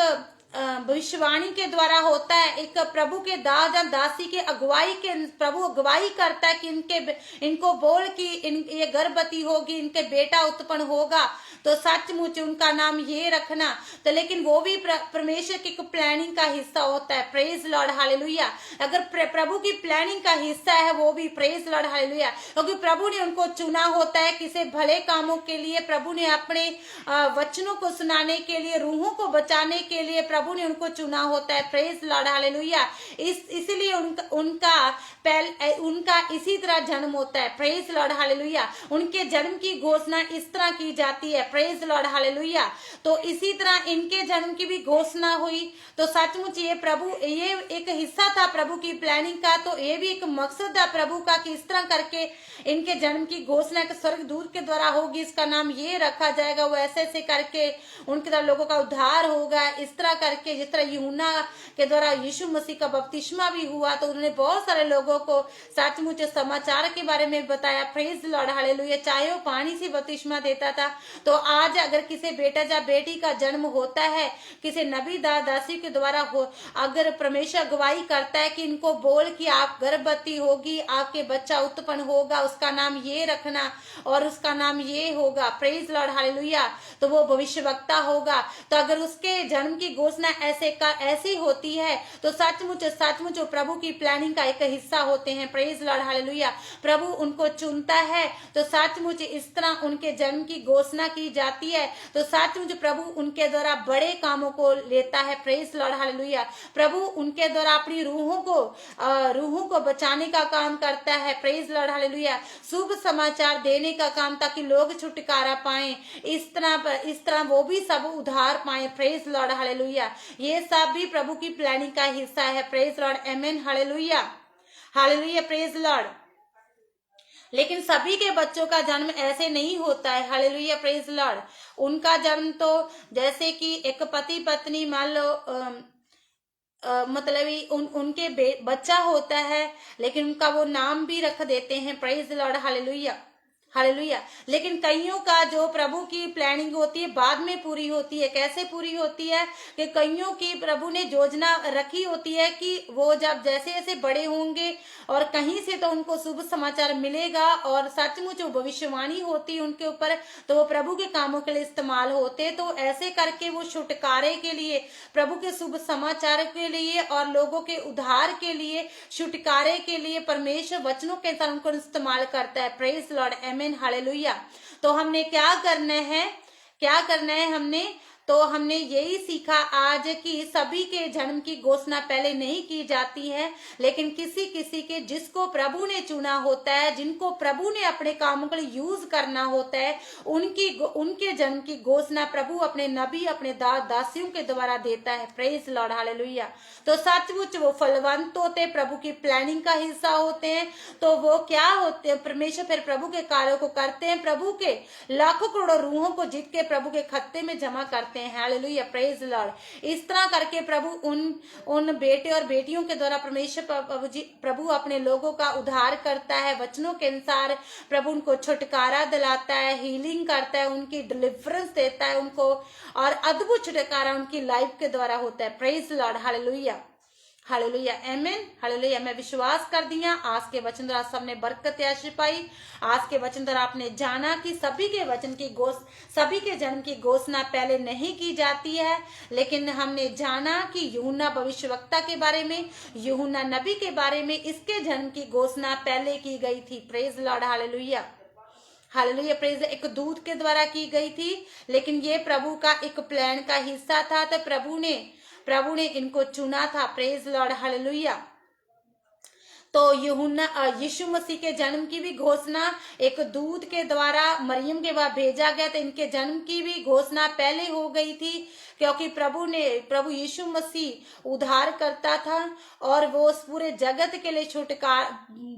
भविष्यवाणी के द्वारा होता है। एक प्रभु के दास या दासी के अगुवाई के, प्रभु अगुवाई करता है कि इनको बोल कि ये गर्भवती होगी, इनके बेटा उत्पन्न होगा, तो सचमुच उनका नाम ये रखना। तो लेकिन वो भी परमेश्वर की प्लानिंग का हिस्सा होता है। Praise Lord, hallelujah. अगर प्रभु की प्लानिंग का हिस्सा है वो भी, प्रेज लॉर्ड, हालेलुया। क्योंकि प्रभु ने उनको चुना होता है किसी भले कामों के लिए। प्रभु ने अपने वचनों को सुनाने के लिए, रूहों को बचाने के लिए प्रभु ने उनको चुना होता है। Praise Lord, hallelujah. इसलिए उनका उनका इसी तरह जन्म होता है। Praise Lord hallelujah. उनके जन्म की घोषणा इस तरह की जाती है। Praise Lord hallelujah. तो इसी तरह इनके जन्म की भी घोषणा हुई। तो सचमुच ये एक हिस्सा था प्रभु की प्लानिंग का। तो ये भी एक मकसद था प्रभु का कि इस तरह करके इनके जन्म की घोषणा के स्वर्गदूत के द्वारा होगी, इसका नाम ये रखा जाएगा, वो ऐसे ऐसे करके उनके द्वारा लोगों का उद्धार होगा। इस तरह करके जिस तरह यूहन्ना के द्वारा यीशु मसीह का बपतिस्मा भी हुआ, तो उन्होंने बहुत सारे लोगों को सचमुच समाचार के बारे में बताया। Praise Lord hallelujah. चाहे वो पानी से बपतिस्मा देता था, तो आज अगर किसी बेटा या बेटी का जन्म होता है, किसी नबी दासी के द्वारा हो, अगर परमेश्वर गवाही करता है कि इनको बोल कि आप गर्भवती होगी, आपके बच्चा उत्पन्न होगा, उसका नाम ये रखना और उसका नाम ये होगा, प्रेज लॉर्ड हालेलुया, तो वो भविष्यवक्ता होगा। तो अगर उसके जन्म की घोषणा ऐसी होती है, तो सचमुच वो प्रभु की प्लानिंग का एक हिस्सा होते हैं। Praise Lord hallelujah. प्रभु उनको चुनता है, तो सचमुच इस तरह उनके जन्म की घोषणा की जाती है। तो सचमुच प्रभु उनके द्वारा बड़े कामों को लेता है। Praise Lord hallelujah. प्रभु उनके द्वारा अपनी रूहों को बचाने का काम करता है। Praise Lord hallelujah. शुभ समाचार देने का काम, ताकि लोग छुटकारा पाएं, इस तरह वो भी सब उद्धार पाएं। Praise Lord hallelujah. ये सब भी प्रभु की प्लानिंग का हिस्सा है। Praise Lord, amen, hallelujah, hallelujah, praise Lord. लेकिन सभी के बच्चों का जन्म ऐसे नहीं होता है। Hallelujah, praise Lord. उनका जन्म तो जैसे कि एक पति पत्नी, मान लो मतलब उनके बच्चा होता है, लेकिन उनका वो नाम भी रख देते हैं। Praise Lord, hallelujah, hallelujah. लेकिन कईयों का जो प्रभु की प्लानिंग होती है बाद में पूरी होती है। कैसे पूरी होती है कि कईयों की प्रभु ने योजना रखी होती है कि वो जब जैसे जैसे बड़े होंगे और कहीं से तो उनको शुभ समाचार मिलेगा और सचमुच वो भविष्यवाणी होती है उनके ऊपर, तो वो प्रभु के कामों के लिए इस्तेमाल होते। तो ऐसे करके वो छुटकारे के लिए, प्रभु के शुभ समाचार के लिए और लोगों के उद्धार के लिए, छुटकारे के लिए परमेश्वर वचनों के साथ उनको इस्तेमाल करता है। Praise Lord, amen, hallelujah. तो हमने क्या करना है हमने यही सीखा आज कि सभी के जन्म की घोषणा पहले नहीं की जाती है, लेकिन किसी किसी के जिसको प्रभु ने चुना होता है, जिनको प्रभु ने अपने कामों के लिए यूज करना होता है, उनके जन्म की घोषणा प्रभु अपने नबी, अपने दासियों के द्वारा देता है। Praise Lord, hallelujah. तो सचमुच वो फलवंत होते, प्रभु की प्लानिंग का हिस्सा होते हैं। तो वो क्या होते हैं, परमेश्वर फिर प्रभु के कार्यों को करते हैं, प्रभु के लाखों करोड़ों रूहों को जीत के प्रभु के खत्ते में जमा करते हैं। Hallelujah, praise Lord. इस तरह करके प्रभु उन बेटे और बेटियों के द्वारा परमेश्वर प्रभु अपने लोगों का उद्धार करता है। वचनों के अनुसार प्रभु उनको छुटकारा दिलाता है, हीलिंग करता है, उनकी डिलीवरेंस देता है उनको, और अद्भुत छुटकारा उनकी लाइफ के द्वारा होता है। Praise Lord, hallelujah, hallelujah, amen, hallelujah. मैं विश्वास कर दिया आज के वचन द्वारा सबने बरकत आशीष पाई। आज के वचन द्वारा आपने जाना कि सभी के जन्म की घोषणा पहले नहीं की जाती है, लेकिन हमने जाना कि यूहन्ना भविष्यवक्ता के बारे में, यूहन्ना नबी के बारे में, इसके जन्म की घोषणा पहले की गई थी। Praise Lord, hallelujah, hallelujah, praise. एक दूत के द्वारा की गई थी, लेकिन ये प्रभु का एक प्लान का हिस्सा था। तो प्रभु ने इनको चुना था। Praise Lord, hallelujah. तो यीशु मसीह के जन्म की भी घोषणा एक दूत के द्वारा मरियम के बाद भेजा गया। तो इनके जन्म की भी घोषणा पहले हो गई थी, क्योंकि प्रभु यीशु मसीह उद्धार करता था और वो उस पूरे जगत के लिए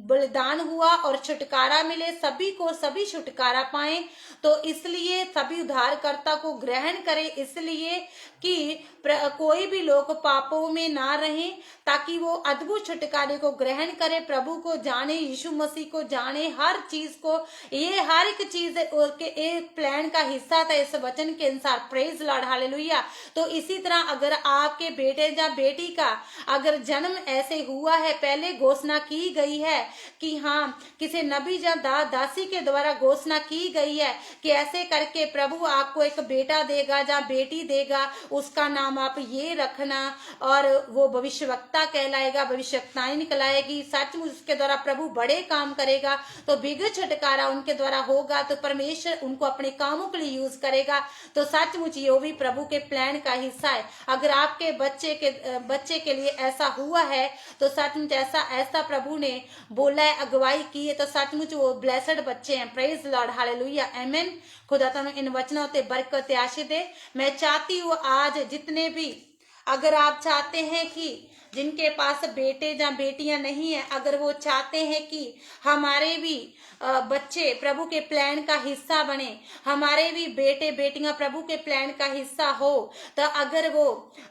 बलिदान हुआ और छुटकारा मिले सभी को, सभी छुटकारा पाए। तो इसलिए सभी उद्धारकर्ता को ग्रहण करें, इसलिए कि कोई भी लोग पापों में ना रहे, ताकि वो अद्भुत छुटकारे को ग्रहण करे, प्रभु को जाने, यीशु मसीह को जाने, हर चीज को। ये हर एक चीज एक प्लान का हिस्सा था इस वचन के अनुसार। Praise Lord, hallelujah. तो इसी तरह अगर आपके बेटे या बेटी का अगर जन्म ऐसे हुआ है, पहले घोषणा की गई है कि हाँ, किसी नबी या दासी के द्वारा घोषणा की गई है कि ऐसे करके प्रभु आपको एक बेटा देगा या बेटी देगा, उसका नाम आप ये रखना, और वो भविष्यवक्ता कहलाएगा, भविष्यवक्ताएं निकलाएगी, सचमुच उसके द्वारा प्रभु बड़े काम करेगा, तो बिग छुटकारा उनके द्वारा होगा, तो परमेश्वर उनको अपने कामों के लिए यूज करेगा। तो सचमुच ये भी प्रभु के प्लान का हिस्सा है। अगर आपके बच्चे के लिए ऐसा हुआ है तो सचमुच ऐसा प्रभु ने बोला है, अगुवाई की है, तो सचमुच वो ब्लेसड बच्चे हैं। प्रेज लॉर्ड, हालेलुया, आमीन। खुदा तुम्हें इन वचनों से बरकत आशीष दे। मैं चाहती हूँ आज जितने भी, अगर आप चाहते हैं कि जिनके पास बेटे या बेटियां नहीं है, अगर वो चाहते हैं कि हमारे भी बच्चे प्रभु के प्लान का हिस्सा बने, हमारे भी बेटे बेटियां प्रभु के प्लान का हिस्सा हो, तो अगर वो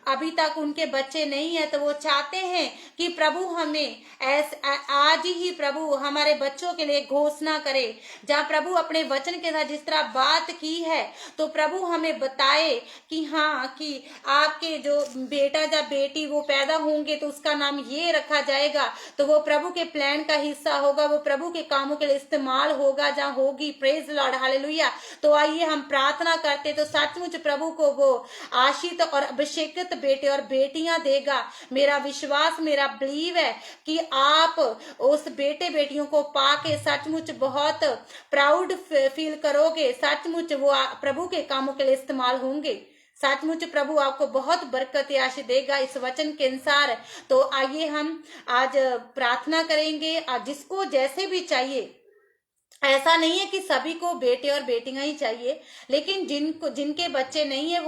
अभी तक उनके बच्चे नहीं है तो वो चाहते हैं कि प्रभु हमें आज ही प्रभु हमारे बच्चों के लिए घोषणा करे, जहाँ प्रभु अपने वचन के साथ जिस तरह बात की है, तो प्रभु हमें बताए कि हाँ, कि आपके जो बेटा या बेटी वो पैदा होंगे तो उसका नाम ये रखा जाएगा, तो वो प्रभु के प्लान का हिस्सा होगा, वो प्रभु के कामों के लिए इस्तेमाल होगा जहाँ होगी। Praise Lord, hallelujah. तो आइए हम प्रार्थना करते, तो सचमुच प्रभु को वो आशीष और अभिषेकित बेटे और बेटियां देगा। मेरा विश्वास, मेरा बिलीव है कि आप उस बेटे बेटियों को पाके सचमुच बहुत प्राउड फील करोगे, सचमुच वो प्रभु के कामों के लिए इस्तेमाल होंगे। सचमुच प्रभु आपको बहुत बरकत आशीष देगा इस वचन के अनुसार। तो आइए हम आज प्रार्थना करेंगे। आज जिसको जैसे भी चाहिए, ऐसा नहीं है कि सभी को बेटे और बेटियां ही चाहिए, लेकिन जिनके बच्चे नहीं है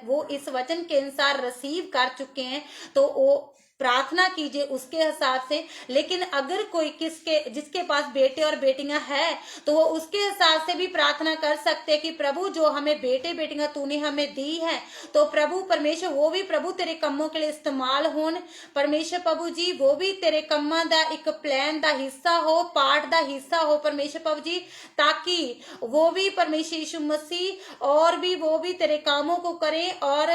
वो इस वचन के अनुसार रिसीव कर चुके हैं, तो वो प्रार्थना कीजिए उसके हिसाब से। लेकिन अगर कोई जिसके पास बेटे और बेटियां हैं, तो वो उसके हिसाब से भी प्रार्थना कर सकते हैं कि प्रभु जो हमें बेटे बेटियां तूने हमें दी है, तो प्रभु परमेश्वर वो भी प्रभु तेरे कम्मों के लिए इस्तेमाल होन। परमेश्वर प्रभु जी वो भी तेरे कम्मा दा एक प्लान दा हिस्सा हो, पार्ट दा हिस्सा हो परमेश्वर प्रभु जी, ताकि वो भी परमेश्वर यीशु मसीह और भी वो भी तेरे कामों को करें। और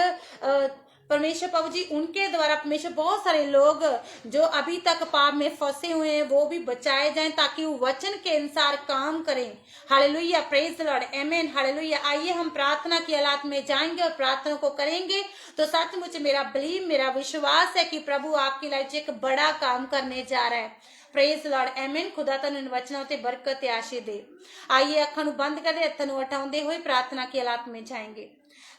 परमेश्वर प्रभु जी उनके द्वारा परमेश्वर बहुत सारे लोग जो अभी तक पाप में फंसे हुए हैं वो भी बचाए जाएं, ताकि वो वचन के अनुसार काम करें। हालेलुया, प्रेज लॉर्ड, आमीन, हालेलुया। आइए हम प्रार्थना की हालात में जाएंगे और प्रार्थना को करेंगे। तो सचमुच मेरा बिलीव, मेरा विश्वास है कि प्रभु आपकी लाइफ एक बड़ा काम करने जा रहा है। प्रेज लॉर्ड, आमीन। खुदा तन वचनों ते बरकत आशीष दे। आइए अखां नूं बंद कर दे, हत्थां नूं उठाउंदे हुए प्रार्थना की हालात में जाएंगे।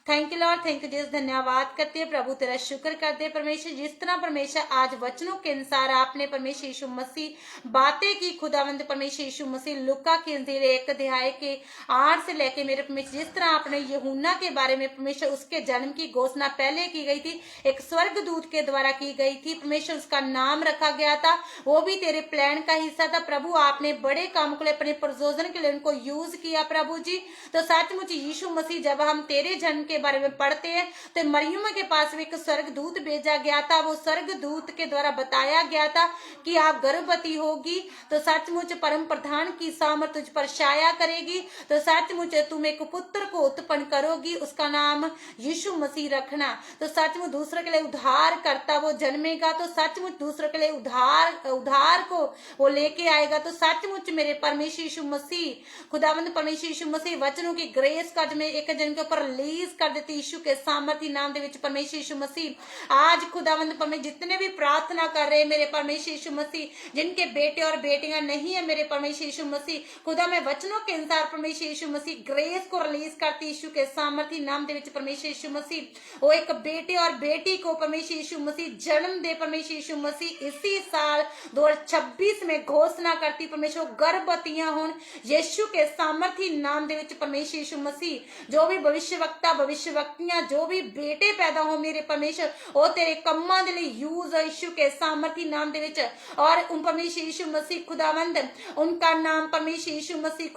Thank you Lord, thank you Jesus, धन्यवाद करते हैं प्रभु, तेरा शुक्र करते हैं परमेश्वर, जिस तरह परमेश्वर आज वचनों के अनुसार आपने परमेश्वर यीशु मसीह बातें की। खुदावंद परमेश्वर यीशु मसीह लुका के अंजील 1 अध्याय के 8 से लेके मेरे परमेश्वर, जिस तरह आपने यूहन्ना के बारे में परमेश्वर उसके जन्म की घोषणा पहले की गई थी, एक स्वर्गदूत के द्वारा की गई थी परमेश्वर, उसका नाम रखा गया था, वो भी तेरे प्लान का हिस्सा था प्रभु। आपने बड़े काम के लिए अपने प्रयोजन के लिए उनको यूज किया प्रभु जी। तो सचमुच यीशु मसीह जब हम तेरे जन्म के बारे में पढ़ते हैं, तो मरियम के पास भी एक स्वर्गदूत भेजा गया था। वो स्वर्गदूत के द्वारा बताया गया था कि आप गर्भवती होगी, तो सचमुच परम प्रधान की सामर्थ तुझ पर छाया करेगी, तो सचमुच तुम एक पुत्र को उत्पन्न करोगी, उसका नाम यीशु मसीह रखना। तो सचमुच दूसरे के लिए उद्धार करता वो जन्मेगा, तो सचमुच दूसरे के लिए उद्धार को वो लेके आएगा। तो सचमुच मेरे परमेश्वर यीशु मसीह, खुदावंद परमेश्वर यीशु मसीह वचनों की ग्रेस का मैं एक जन के ऊपर रिलीज कर देती यीशु के सामर्थी नाम दे विच परमेश्वर यीशु मसीह। आज खुदावंद परमेश्वर जितने भी प्रार्थना कर रहे हैं मेरे परमेश्वर यीशु मसीह, जिनके बेटे और बेटियां नहीं है मेरे परमेश्वर यीशु मसीह, खुदा मैं वचनों के अनुसार परमेश्वर यीशु मसीह ग्रेस को रिलीज करती यीशु के सामर्थी नाम दे विच परमेश्वर यीशु मसीह। वो एक बेटे और बेटी को परमेश्वर यीशु मसीह जन्म दे परमेश्वर यीशु मसीह। इसी साल 2026 में घोषणा करती परमेश्वर गर्भवतियां हों यीशु के सामर्थी नाम दे विच परमेश्वर यीशु मसीह। जो भी भविष्यवक्ता भविष्यवक्तियां जो भी बेटे पैदा हो मेरे परमेश्वर, वो तेरे कम्मा दे लिए यूज यीशु के सामर्थी नाम दे विच। और उन परमेश्वर यीशु मसीह खुदावंद, उनका नाम परमेश्वर यीशु मसीह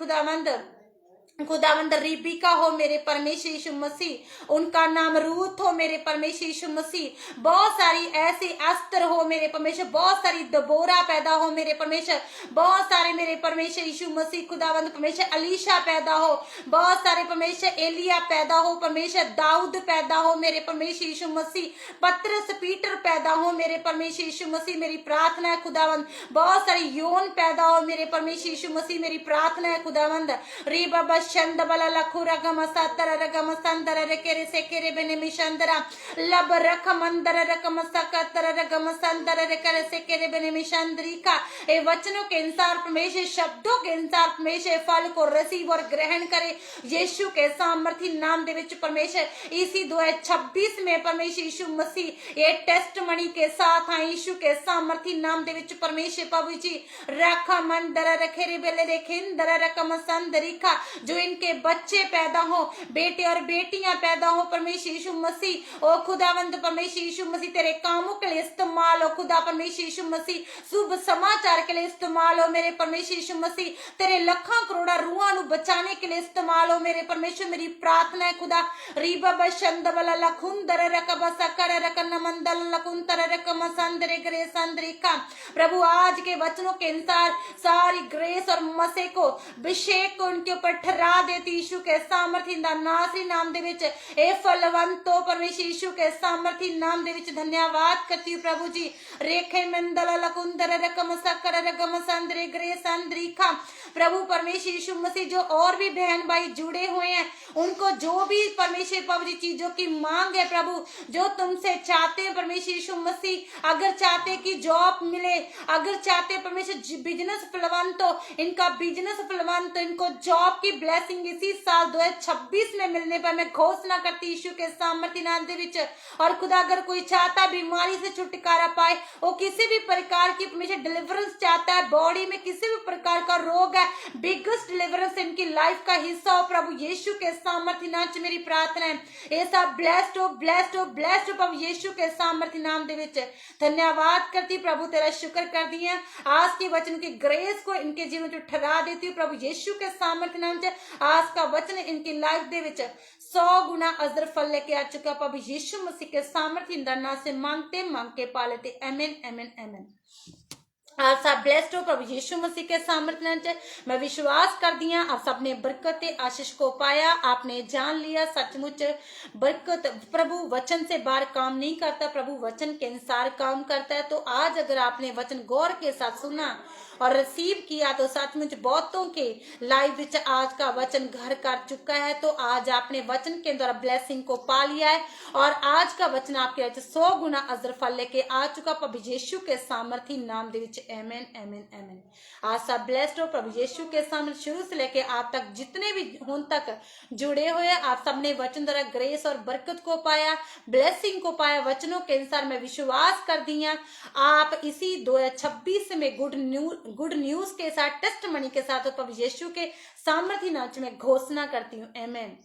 खुदावंद रिबिका हो मेरे परमेश्वर यीशु मसीह, उनका नाम रूथ हो मेरे परमेश्वर यीशु मसीह। बहुत सारी ऐसी अस्त्र हो मेरे परमेश्वर, बहुत सारी दबोरा पैदा हो मेरे परमेश्वर, बहुत सारे मेरे परमेश्वर यीशु मसीह खुदावंद परमेश्वर अलीशा पैदा हो, बहुत सारे परमेश्वर एलिया पैदा हो परमेश्वर, दाऊद पैदा हो मेरे परमेश्वर यीशु मसीह, पतरस पीटर पैदा हो मेरे परमेश्वर यीशु मसीह। मेरी प्रार्थना है खुदावंद बहुत सारी योन पैदा हो मेरे परमेश्वर यीशु मसीह, मेरी प्रार्थना है खुदावंद। री बाबा बशंद बला लखुरा गम सातर रगम संदर रेकेरे सेकेरे बेने मिशंदरा लब रख मंदर रकम सकतर रगम संदर रेकेरे सेकेरे बेने मिशंदरी का ए वचनों के अनुसार परमेश्वर, शब्दों के अनुसार परमेश्वर फल को रिसीव और ग्रहण करे यीशु के सामर्थी नाम दे विच परमेश्वर। इसी 2026 में परमेश्वर यीशु मसीह ये टेस्ट मणि के साथ आए यीशु के सामर्थी नाम दे विच परमेश्वर प्रभु जी रखा मंदर रखेरे बेले रेखिंदर रकम संदरिका, जो इनके बच्चे पैदा हो, बेटे और बेटियां पैदा हो परमेश्वर यीशु मसीह, ओ खुदावंद परमेश्वर यीशु मसीह तेरे कामों के लिए इस्तेमाल हो खुदा परमेश्वर यीशु मसीह, शुभ समाचार के लिए इस्तेमाल हो मेरे परमेश्वर यीशु मसीह, तेरे लखा करोड़ा रूहां नु बचाने के लिए इस्तेमाल हो मेरे परमेश्वर। मेरी प्रार्थना है खुदा रीबा बशंद बला लखुंदर रकब सकर रकन मंदल लकुंतर रकम संदरे ग्रे संदरिका, प्रभु आज के वचनों के अनुसार सारी ग्रेस और मसे को अभिषेक को उनके ऊपर ठहरा देती यीशु के सामर्थी नासरी नाम दे विच ए फलवंतो परमेश्वर यीशु के सामर्थी नाम दे विच धन्यवाद करती हूँ प्रभु जी। रेखे मंदल लकुंदर रकम सकर रकम संदरे ग्रे संदरिका, प्रभु परमेश्वर यीशु मसीह जो और भी बहन भाई जुड़े हुए हैं उनको जो भी परमेश्वर प्रभु जी चीजों की मांग है प्रभु, जो तुमसे चाहते हैं परमेश्वर यीशु मसीह, अगर चाहते कि जॉब मिले, अगर चाहते परमेश्वर बिजनेस फलवंत हो, इनका बिजनेस फलवंत, इनको जॉब की ब्लेसिंग इसी साल 2026 में मिलने पर मैं घोषणा करती यीशु के सामर्थी नाम दे विच। और खुदा अगर कोई चाहता बीमारी से छुटकारा पाए, वो किसी भी प्रकार की परमेश्वर डिलीवरेंस चाहता है, बॉडी में किसी भी प्रकार का रोग है, बिगेस्ट डिलीवरेंस इनकी लाइफ का हिस्सा हो प्रभु यीशु के सामर्थी नाम से मेरी प्रार्थना है। ये सब ब्लेस्ड हो ब्लेस्ड हो ब्लेस्ड हो प्रभु यीशु के सामर्थी नाम दे विच। धन्यवाद करती प्रभु, तेरा शुक्र कर दिया आज के वचन की ग्रेस को इनके जीवन में ठहरा देती हूँ प्रभु यीशु के सामर्थ्य नाम से। आज का वचन इनकी लाइफ दे विच 100 गुना अजर फल लेके आ चुका प्रभु यीशु मसीह के सामर्थ्य नाम से मांग के पा लेते। आमीन आमीन आमीन। आप सब ब्लेस्ड हो प्रभु यीशु मसीह के सामर्थ्य से। मैं विश्वास कर दिया आप सबने बरकत आशीष को पाया, आपने जान लिया सचमुच बरकत प्रभु वचन से बाहर काम नहीं करता, प्रभु वचन के अनुसार काम करता है। तो आज अगर आपने वचन गौर के साथ सुना और रिसीव किया तो सचमुच बहुतों के लाइफ विच आज का वचन घर कर चुका है। तो आज आपने वचन के द्वारा ब्लेसिंग को पा लिया है और आज का वचन आपके 100 गुना अजर फल लेके आ चुका प्रभु यीशु के सामर्थी नाम दे विच। आमीन आमीन आमीन। आज सब ब्लेस्ड हो प्रभु यीशु के सामने शुरू से लेके आप तक जितने भी हुन तक जुड़े हुए आप सबने वचन द्वारा ग्रेस और बरकत को पाया, ब्लेसिंग को पाया। वचनों के अनुसार मैं विश्वास कर दिया आप इसी 2026 में गुड न्यूज के साथ टेस्ट मनी के साथ प्रभु यीशु के सामर्थी नाम में घोषणा करती हूँ। आमीन।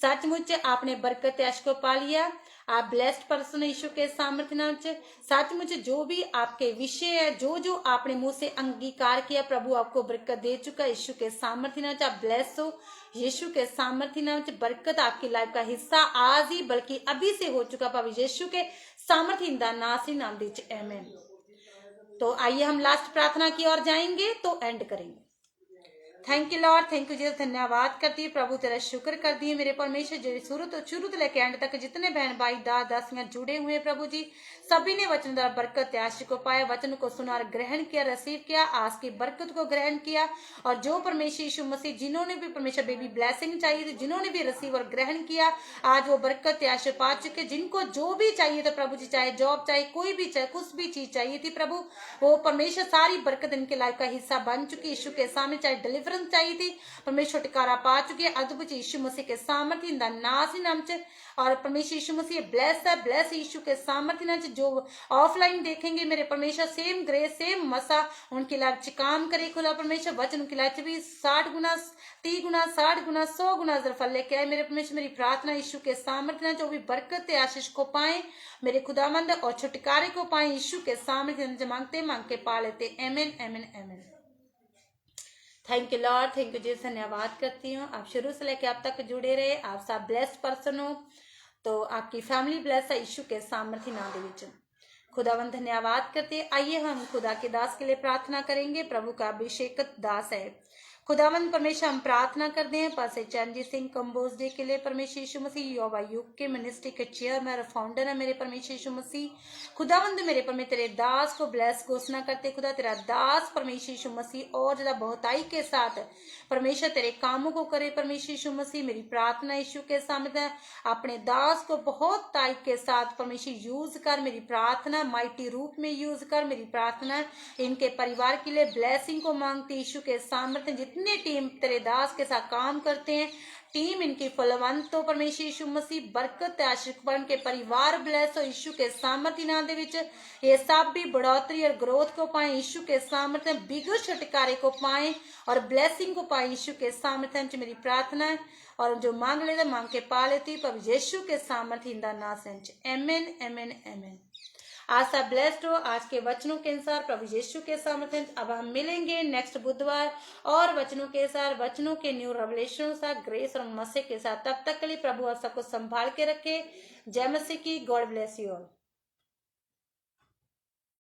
सचमुच आपने बरकत यश को पा लिया, आप ब्लेस्ड पर्सन यीशु के सामर्थ्य नाम से। सचमुच जो भी आपके विषय है, जो जो आपने मुंह से अंगीकार किया, प्रभु आपको बरकत दे चुका यीशु के सामर्थ्य नाम से। आप ब्लेस हो यीशु के सामर्थ्य नाम से। बरकत आपकी लाइफ का हिस्सा आज ही बल्कि अभी से हो चुका प्रभु यीशु के सामर्थ्य नासरी नाम दे। आमीन। तो आइए हम लास्ट प्रार्थना की ओर जाएंगे तो एंड करेंगे। Thank you Lord, thank you Jesus. धन्यवाद करती है प्रभु, तेरा शुक्र कर दिए मेरे परमेश्वर जो शुरू से लेकर एंड तक जितने बहन भाई दासियां जुड़े हुए प्रभु जी, सभी ने वचन द्वारा बरकत आशीष को पाया, वचन को सुना और ग्रहण किया, रिसीव किया, आज की बरकत को ग्रहण किया। और जो परमेश्वर यीशु मसीह जिन्होंने भी परमेश्वर बेबी ब्लेसिंग चाहिए थी, जिन्होंने भी रिसीव और ग्रहण किया, आज वो बरकत आशीष पा चुके। जिनको जो भी चाहिए था प्रभु जी, चाहे जॉब चाहे कोई भी चाहे कुछ भी चीज चाहिए थी प्रभु, वो परमेश्वर सारी बरकत इनके लाइफ का हिस्सा बन चुकी। यीशु के सामने चाहे डिलीवरेंस चाहिए थी, परमेश्वर छुटकारा पा चुके। अद्भुत यीशु मसीह के सामर्थ्य नासरी नाम से। और परमेश्वर यीशु मसीह ब्लेस है, ब्लेस यीशु के सामर्थ्य नाम से। जो ऑफलाइन देखेंगे मेरे परमेश्वर सेम ग्रेस सेम मसा उनकी लाइफ काम करे खुदा परमेश्वर। वचन उनकी लाइफ भी 60 गुना 30 गुना 60 गुना 100 गुना फल लेके आए मेरे परमेश्वर। मेरी प्रार्थना यीशु के सामर्थ्य नाम जो भी बरकत आशीष को पाए मेरे खुदावंद और छुटकारे को पाए यीशु के सामर्थ्य मांग के पा लेते। आमीन आमीन आमीन। Thank you Lord, thank you जी। धन्यवाद करती हूँ आप शुरू से लेके आप तक जुड़े रहे। आप सब ब्लेस्ड पर्सन हो, तो आपकी फैमिली ब्लेस है यीशु के सामर्थ्य नाम दे विच। खुदावन धन्यवाद करते। आइए हम खुदा के दास के लिए प्रार्थना करेंगे। प्रभु का अभिषेक दास है खुदावंद परमेश्वर हम प्रार्थना करते हैं पासे चरणजीत सिंह कंबोज डे के लिए परमेश्वर यीशु मसीह युवा युग के मिनिस्ट्री के चेयरमैन और फाउंडर है मेरे परमेश्वर यीशु मसीह। खुदावंद मेरे परमेश्वर तेरे दास को ब्लेस घोषणा करते खुदा तेरा दास परमेश्वर यीशु मसीह और ज्यादा बहुताई के साथ परमेश्वर तेरे कामों को करे परमेश्वर यीशु मसीह। मेरी प्रार्थना यीशु के सामने अपने दास को बहुत ताई के साथ परमेश्वर यूज कर, मेरी प्रार्थना माइटी रूप में यूज कर। मेरी प्रार्थना इनके परिवार के लिए ब्लेसिंग को मांगती यीशु के सामर्थ्य। जितने टीम तेरे दास के साथ काम करते हैं टीम इनकी फलवंत हो परमेश्वर यीशु मसीह। बरकत आशीर्वाद के परिवार ब्लेस हो यीशु के सामर्थ्य नाम दे विच ये सब भी बढ़ोतरी और ग्रोथ को पाए यीशु के सामर्थ्य। बिगड़ छुटकारे को पाए और ब्लेसिंग को पाए यीशु के सामर्थ्य। मेरी प्रार्थना है और जो मांग लेते मांग के पा लेती पर यीशु के सामर्थ्य इंदा ना सेंच। Amen amen amen. आशा ब्लेस्ड हो आज के वचनों के अनुसार प्रभु यीशु के सामर्थ्य। अब हम मिलेंगे नेक्स्ट बुधवार और वचनों के साथ, वचनों के न्यू रेवलेशन के साथ, ग्रेस और मसीह के साथ। तब तक के लिए प्रभु आप सबको संभाल के रखे। जय मसीह की। God bless you all.